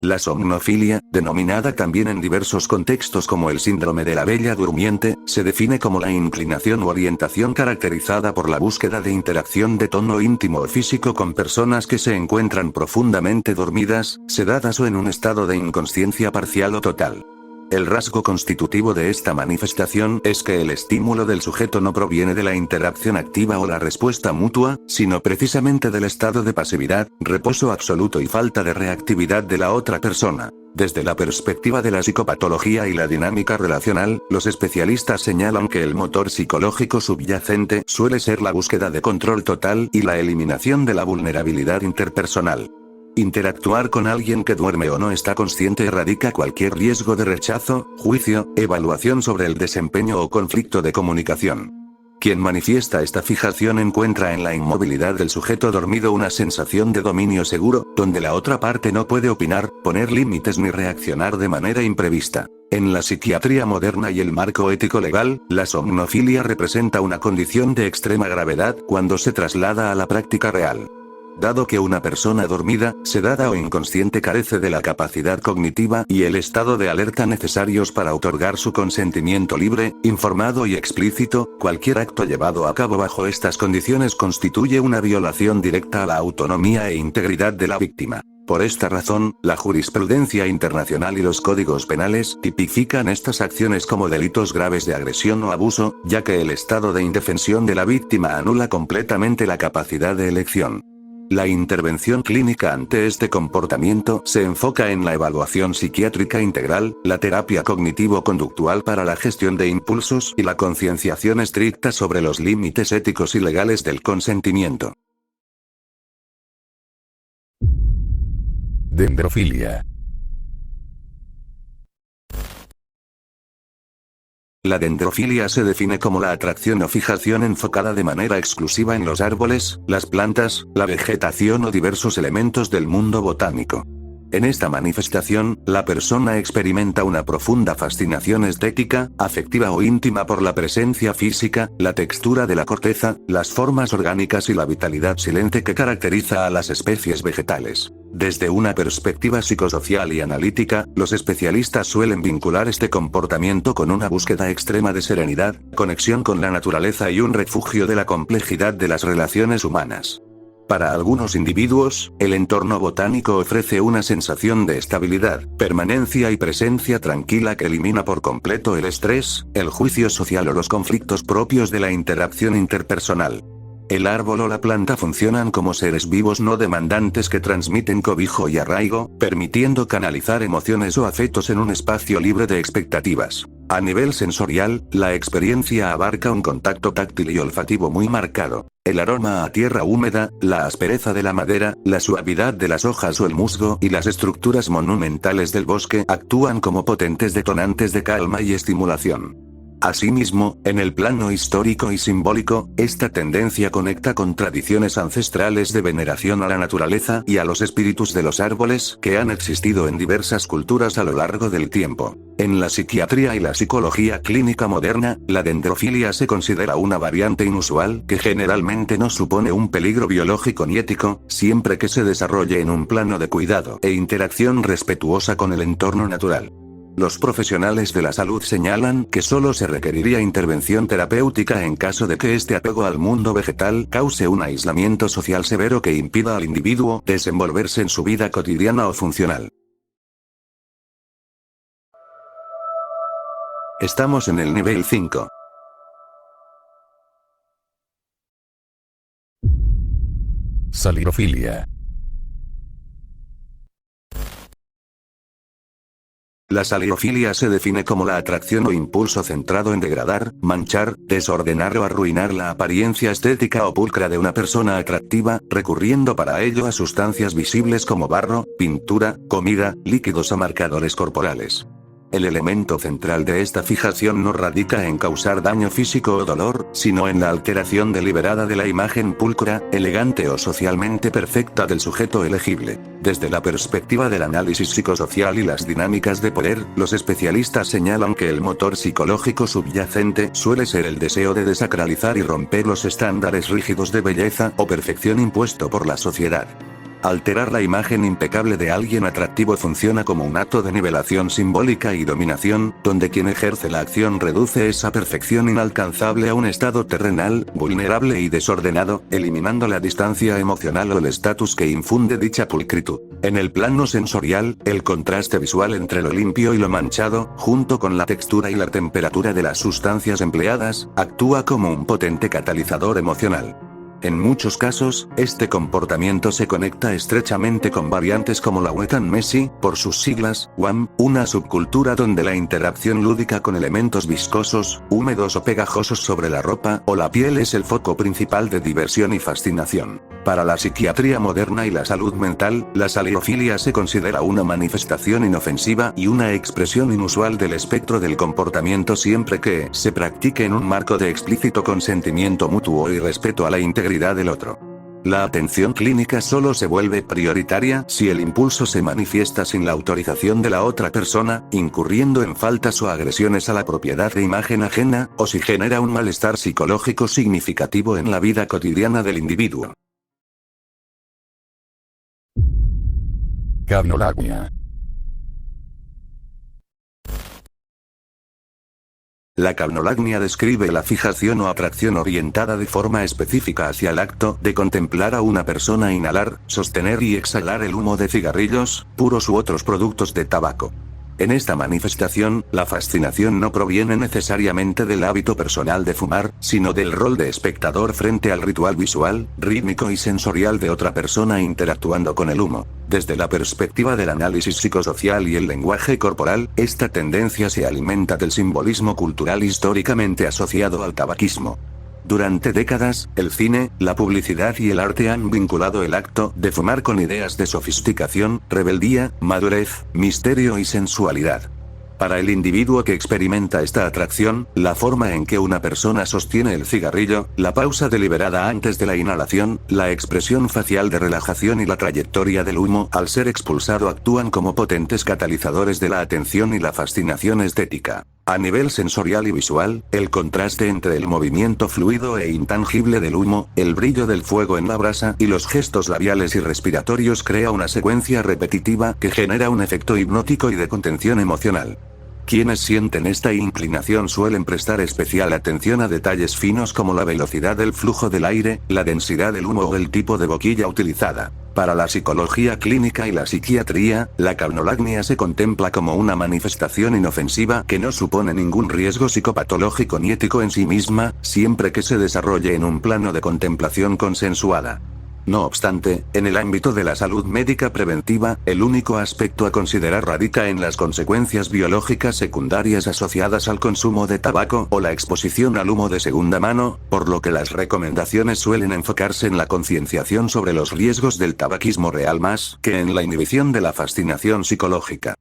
La somnofilia, denominada también en diversos contextos como el síndrome de la bella durmiente, se define como la inclinación u orientación caracterizada por la búsqueda de interacción de tono íntimo o físico con personas que se encuentran profundamente dormidas, sedadas o en un estado de inconsciencia parcial o total. El rasgo constitutivo de esta manifestación es que el estímulo del sujeto no proviene de la interacción activa o la respuesta mutua, sino precisamente del estado de pasividad, reposo absoluto y falta de reactividad de la otra persona. Desde la perspectiva de la psicopatología y la dinámica relacional, los especialistas señalan que el motor psicológico subyacente suele ser la búsqueda de control total y la eliminación de la vulnerabilidad interpersonal. Interactuar con alguien que duerme o no está consciente erradica cualquier riesgo de rechazo, juicio, evaluación sobre el desempeño o conflicto de comunicación. Quien manifiesta esta fijación encuentra en la inmovilidad del sujeto dormido una sensación de dominio seguro, donde la otra parte no puede opinar, poner límites ni reaccionar de manera imprevista. En la psiquiatría moderna y el marco ético legal, la somnofilia representa una condición de extrema gravedad cuando se traslada a la práctica real. Dado que una persona dormida, sedada o inconsciente carece de la capacidad cognitiva y el estado de alerta necesarios para otorgar su consentimiento libre, informado y explícito, cualquier acto llevado a cabo bajo estas condiciones constituye una violación directa a la autonomía e integridad de la víctima. Por esta razón, la jurisprudencia internacional y los códigos penales tipifican estas acciones como delitos graves de agresión o abuso, ya que el estado de indefensión de la víctima anula completamente la capacidad de elección. La intervención clínica ante este comportamiento se enfoca en la evaluación psiquiátrica integral, la terapia cognitivo-conductual para la gestión de impulsos y la concienciación estricta sobre los límites éticos y legales del consentimiento. Dendrofilia. La dendrofilia se define como la atracción o fijación enfocada de manera exclusiva en los árboles, las plantas, la vegetación o diversos elementos del mundo botánico. En esta manifestación, la persona experimenta una profunda fascinación estética, afectiva o íntima por la presencia física, la textura de la corteza, las formas orgánicas y la vitalidad silente que caracteriza a las especies vegetales. Desde una perspectiva psicosocial y analítica, los especialistas suelen vincular este comportamiento con una búsqueda extrema de serenidad, conexión con la naturaleza y un refugio de la complejidad de las relaciones humanas. Para algunos individuos, el entorno botánico ofrece una sensación de estabilidad, permanencia y presencia tranquila que elimina por completo el estrés, el juicio social o los conflictos propios de la interacción interpersonal. El árbol o la planta funcionan como seres vivos no demandantes que transmiten cobijo y arraigo, permitiendo canalizar emociones o afectos en un espacio libre de expectativas. A nivel sensorial, la experiencia abarca un contacto táctil y olfativo muy marcado. El aroma a tierra húmeda, la aspereza de la madera, la suavidad de las hojas o el musgo y las estructuras monumentales del bosque actúan como potentes detonantes de calma y estimulación. Asimismo, en el plano histórico y simbólico, esta tendencia conecta con tradiciones ancestrales de veneración a la naturaleza y a los espíritus de los árboles que han existido en diversas culturas a lo largo del tiempo. En la psiquiatría y la psicología clínica moderna, la dendrofilia se considera una variante inusual que generalmente no supone un peligro biológico ni ético, siempre que se desarrolle en un plano de cuidado e interacción respetuosa con el entorno natural. Los profesionales de la salud señalan que solo se requeriría intervención terapéutica en caso de que este apego al mundo vegetal cause un aislamiento social severo que impida al individuo desenvolverse en su vida cotidiana o funcional. Estamos en el nivel 5. Salirofilia. La salirofilia se define como la atracción o impulso centrado en degradar, manchar, desordenar o arruinar la apariencia estética o pulcra de una persona atractiva, recurriendo para ello a sustancias visibles como barro, pintura, comida, líquidos o marcadores corporales. El elemento central de esta fijación no radica en causar daño físico o dolor, sino en la alteración deliberada de la imagen pulcra, elegante o socialmente perfecta del sujeto elegible. Desde la perspectiva del análisis psicosocial y las dinámicas de poder, los especialistas señalan que el motor psicológico subyacente suele ser el deseo de desacralizar y romper los estándares rígidos de belleza o perfección impuesto por la sociedad. Alterar la imagen impecable de alguien atractivo funciona como un acto de nivelación simbólica y dominación, donde quien ejerce la acción reduce esa perfección inalcanzable a un estado terrenal, vulnerable y desordenado, eliminando la distancia emocional o el estatus que infunde dicha pulcritud. En el plano sensorial, el contraste visual entre lo limpio y lo manchado, junto con la textura y la temperatura de las sustancias empleadas, actúa como un potente catalizador emocional. En muchos casos, este comportamiento se conecta estrechamente con variantes como la wet and messy, por sus siglas, WAM, una subcultura donde la interacción lúdica con elementos viscosos, húmedos o pegajosos sobre la ropa o la piel es el foco principal de diversión y fascinación. Para la psiquiatría moderna y la salud mental, la salidofilia se considera una manifestación inofensiva y una expresión inusual del espectro del comportamiento siempre que se practique en un marco de explícito consentimiento mutuo y respeto a la integridad del otro. La atención clínica solo se vuelve prioritaria si el impulso se manifiesta sin la autorización de la otra persona, incurriendo en faltas o agresiones a la propiedad de imagen ajena, o si genera un malestar psicológico significativo en la vida cotidiana del individuo. Capnolagnia. La capnolagnia describe la fijación o atracción orientada de forma específica hacia el acto de contemplar a una persona inhalar, sostener y exhalar el humo de cigarrillos, puros u otros productos de tabaco. En esta manifestación, la fascinación no proviene necesariamente del hábito personal de fumar, sino del rol de espectador frente al ritual visual, rítmico y sensorial de otra persona interactuando con el humo. Desde la perspectiva del análisis psicosocial y el lenguaje corporal, esta tendencia se alimenta del simbolismo cultural históricamente asociado al tabaquismo. Durante décadas, el cine, la publicidad y el arte han vinculado el acto de fumar con ideas de sofisticación, rebeldía, madurez, misterio y sensualidad. Para el individuo que experimenta esta atracción, la forma en que una persona sostiene el cigarrillo, la pausa deliberada antes de la inhalación, la expresión facial de relajación y la trayectoria del humo al ser expulsado actúan como potentes catalizadores de la atención y la fascinación estética. A nivel sensorial y visual, el contraste entre el movimiento fluido e intangible del humo, el brillo del fuego en la brasa y los gestos labiales y respiratorios crea una secuencia repetitiva que genera un efecto hipnótico y de contención emocional. Quienes sienten esta inclinación suelen prestar especial atención a detalles finos como la velocidad del flujo del aire, la densidad del humo o el tipo de boquilla utilizada. Para la psicología clínica y la psiquiatría, la capnolagnia se contempla como una manifestación inofensiva que no supone ningún riesgo psicopatológico ni ético en sí misma, siempre que se desarrolle en un plano de contemplación consensuada. No obstante, en el ámbito de la salud médica preventiva, el único aspecto a considerar radica en las consecuencias biológicas secundarias asociadas al consumo de tabaco o la exposición al humo de segunda mano, por lo que las recomendaciones suelen enfocarse en la concienciación sobre los riesgos del tabaquismo real más que en la inhibición de la fascinación psicológica.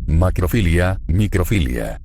Macrofilia, microfilia.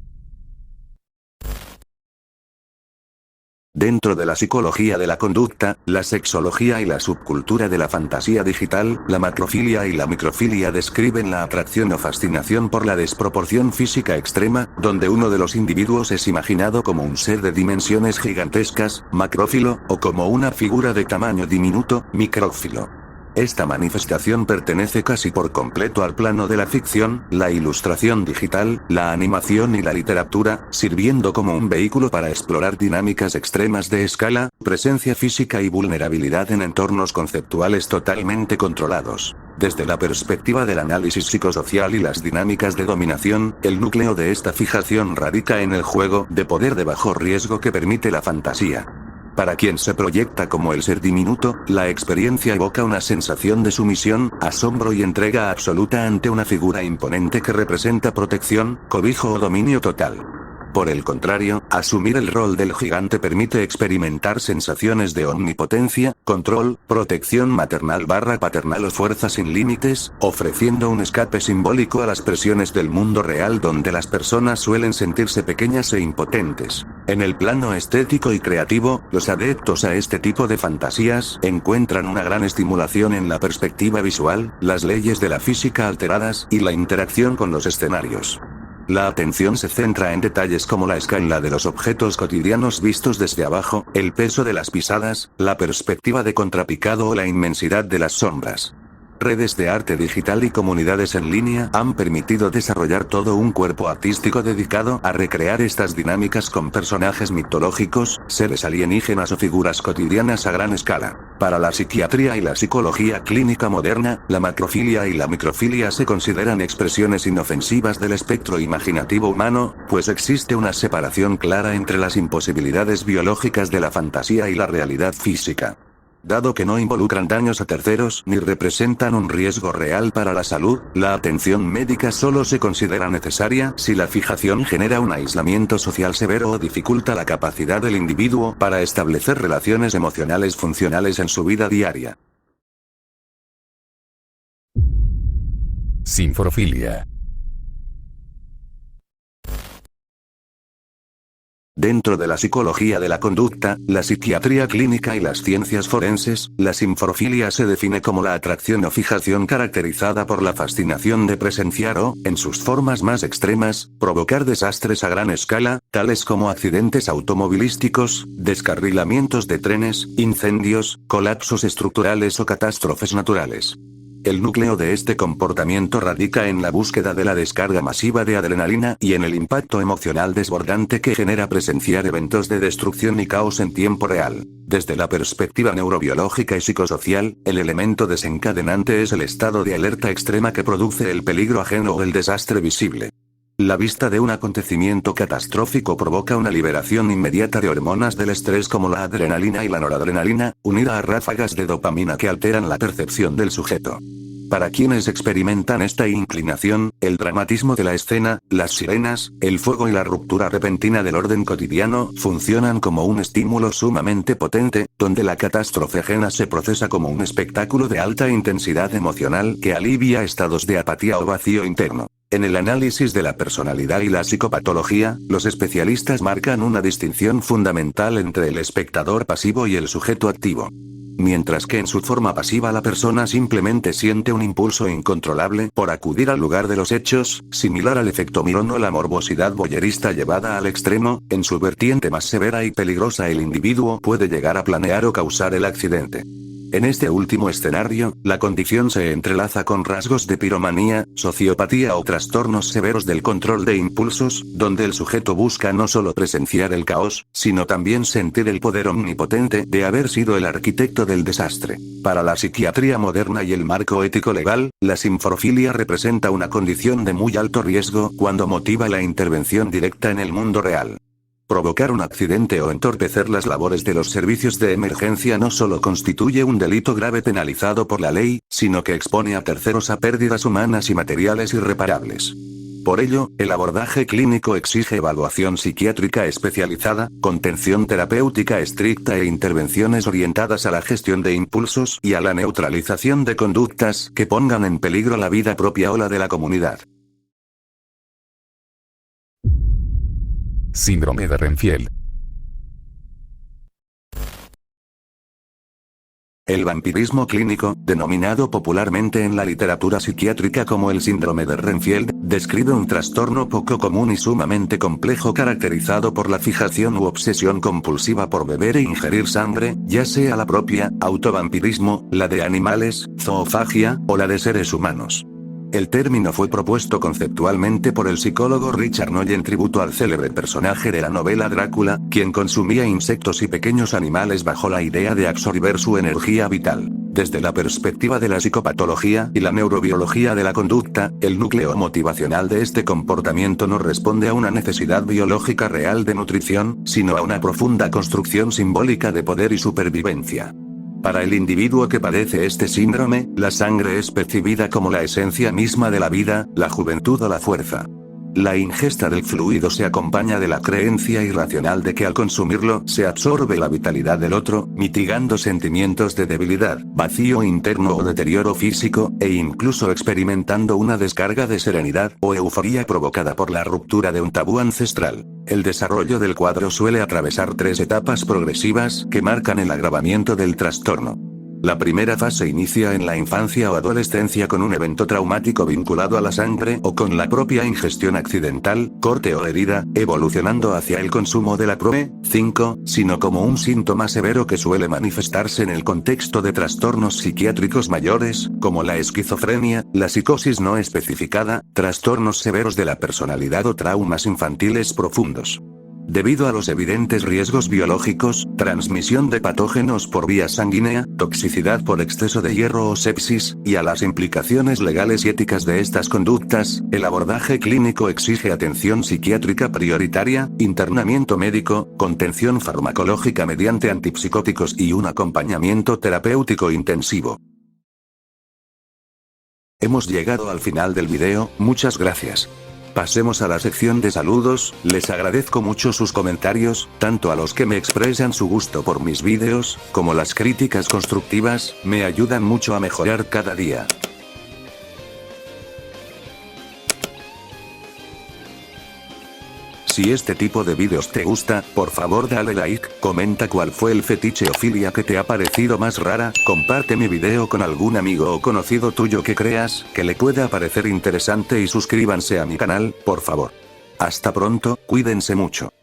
Dentro de la psicología de la conducta, la sexología y la subcultura de la fantasía digital, la macrofilia y la microfilia describen la atracción o fascinación por la desproporción física extrema, donde uno de los individuos es imaginado como un ser de dimensiones gigantescas, macrófilo, o como una figura de tamaño diminuto, micrófilo. Esta manifestación pertenece casi por completo al plano de la ficción, la ilustración digital, la animación y la literatura, sirviendo como un vehículo para explorar dinámicas extremas de escala, presencia física y vulnerabilidad en entornos conceptuales totalmente controlados. Desde la perspectiva del análisis psicosocial y las dinámicas de dominación, el núcleo de esta fijación radica en el juego de poder de bajo riesgo que permite la fantasía. Para quien se proyecta como el ser diminuto, la experiencia evoca una sensación de sumisión, asombro y entrega absoluta ante una figura imponente que representa protección, cobijo o dominio total. Por el contrario, asumir el rol del gigante permite experimentar sensaciones de omnipotencia, control, protección maternal/paternal o fuerza sin límites, ofreciendo un escape simbólico a las presiones del mundo real donde las personas suelen sentirse pequeñas e impotentes. En el plano estético y creativo, los adeptos a este tipo de fantasías encuentran una gran estimulación en la perspectiva visual, las leyes de la física alteradas y la interacción con los escenarios. La atención se centra en detalles como la escala de los objetos cotidianos vistos desde abajo, el peso de las pisadas, la perspectiva de contrapicado o la inmensidad de las sombras. Redes de arte digital y comunidades en línea han permitido desarrollar todo un cuerpo artístico dedicado a recrear estas dinámicas con personajes mitológicos, seres alienígenas o figuras cotidianas a gran escala. Para la psiquiatría y la psicología clínica moderna, la macrofilia y la microfilia se consideran expresiones inofensivas del espectro imaginativo humano, pues existe una separación clara entre las imposibilidades biológicas de la fantasía y la realidad física. Dado que no involucran daños a terceros ni representan un riesgo real para la salud, la atención médica solo se considera necesaria si la fijación genera un aislamiento social severo o dificulta la capacidad del individuo para establecer relaciones emocionales funcionales en su vida diaria. Sinforofilia. Dentro de la psicología de la conducta, la psiquiatría clínica y las ciencias forenses, la sinforofilia se define como la atracción o fijación caracterizada por la fascinación de presenciar o, en sus formas más extremas, provocar desastres a gran escala, tales como accidentes automovilísticos, descarrilamientos de trenes, incendios, colapsos estructurales o catástrofes naturales. El núcleo de este comportamiento radica en la búsqueda de la descarga masiva de adrenalina y en el impacto emocional desbordante que genera presenciar eventos de destrucción y caos en tiempo real. Desde la perspectiva neurobiológica y psicosocial, el elemento desencadenante es el estado de alerta extrema que produce el peligro ajeno o el desastre visible. La vista de un acontecimiento catastrófico provoca una liberación inmediata de hormonas del estrés como la adrenalina y la noradrenalina, unida a ráfagas de dopamina que alteran la percepción del sujeto. Para quienes experimentan esta inclinación, el dramatismo de la escena, las sirenas, el fuego y la ruptura repentina del orden cotidiano funcionan como un estímulo sumamente potente, donde la catástrofe ajena se procesa como un espectáculo de alta intensidad emocional que alivia estados de apatía o vacío interno. En el análisis de la personalidad y la psicopatología, los especialistas marcan una distinción fundamental entre el espectador pasivo y el sujeto activo. Mientras que en su forma pasiva la persona simplemente siente un impulso incontrolable por acudir al lugar de los hechos, similar al efecto mirón o la morbosidad voyerista llevada al extremo, en su vertiente más severa y peligrosa el individuo puede llegar a planear o causar el accidente. En este último escenario, la condición se entrelaza con rasgos de piromanía, sociopatía o trastornos severos del control de impulsos, donde el sujeto busca no solo presenciar el caos, sino también sentir el poder omnipotente de haber sido el arquitecto del desastre. Para la psiquiatría moderna y el marco ético legal, la sinforofilia representa una condición de muy alto riesgo cuando motiva la intervención directa en el mundo real. Provocar un accidente o entorpecer las labores de los servicios de emergencia no solo constituye un delito grave penalizado por la ley, sino que expone a terceros a pérdidas humanas y materiales irreparables. Por ello, el abordaje clínico exige evaluación psiquiátrica especializada, contención terapéutica estricta e intervenciones orientadas a la gestión de impulsos y a la neutralización de conductas que pongan en peligro la vida propia o la de la comunidad. Síndrome de Renfield. El vampirismo clínico, denominado popularmente en la literatura psiquiátrica como el síndrome de Renfield, describe un trastorno poco común y sumamente complejo caracterizado por la fijación u obsesión compulsiva por beber e ingerir sangre, ya sea la propia, autovampirismo, la de animales, zoofagia, o la de seres humanos. El término fue propuesto conceptualmente por el psicólogo Richard Noy en tributo al célebre personaje de la novela Drácula, quien consumía insectos y pequeños animales bajo la idea de absorber su energía vital. Desde la perspectiva de la psicopatología y la neurobiología de la conducta, el núcleo motivacional de este comportamiento no responde a una necesidad biológica real de nutrición, sino a una profunda construcción simbólica de poder y supervivencia. Para el individuo que padece este síndrome, la sangre es percibida como la esencia misma de la vida, la juventud o la fuerza. La ingesta del fluido se acompaña de la creencia irracional de que al consumirlo se absorbe la vitalidad del otro, mitigando sentimientos de debilidad, vacío interno o deterioro físico, e incluso experimentando una descarga de serenidad o euforía provocada por la ruptura de un tabú ancestral. El desarrollo del cuadro suele atravesar 3 etapas progresivas que marcan el agravamiento del trastorno. La primera fase inicia en la infancia o adolescencia con un evento traumático vinculado a la sangre o con la propia ingestión accidental, corte o herida, evolucionando hacia el consumo de la prole, 5, sino como un síntoma severo que suele manifestarse en el contexto de trastornos psiquiátricos mayores, como la esquizofrenia, la psicosis no especificada, trastornos severos de la personalidad o traumas infantiles profundos. Debido a los evidentes riesgos biológicos, transmisión de patógenos por vía sanguínea, toxicidad por exceso de hierro o sepsis, y a las implicaciones legales y éticas de estas conductas, el abordaje clínico exige atención psiquiátrica prioritaria, internamiento médico, contención farmacológica mediante antipsicóticos y un acompañamiento terapéutico intensivo. Hemos llegado al final del video, muchas gracias. Pasemos a la sección de saludos. Les agradezco mucho sus comentarios, tanto a los que me expresan su gusto por mis vídeos, como las críticas constructivas, me ayudan mucho a mejorar cada día. Si este tipo de vídeos te gusta, por favor dale like, comenta cuál fue el fetiche o filia que te ha parecido más rara, comparte mi video con algún amigo o conocido tuyo que creas que le pueda parecer interesante y suscríbanse a mi canal, por favor. Hasta pronto, cuídense mucho.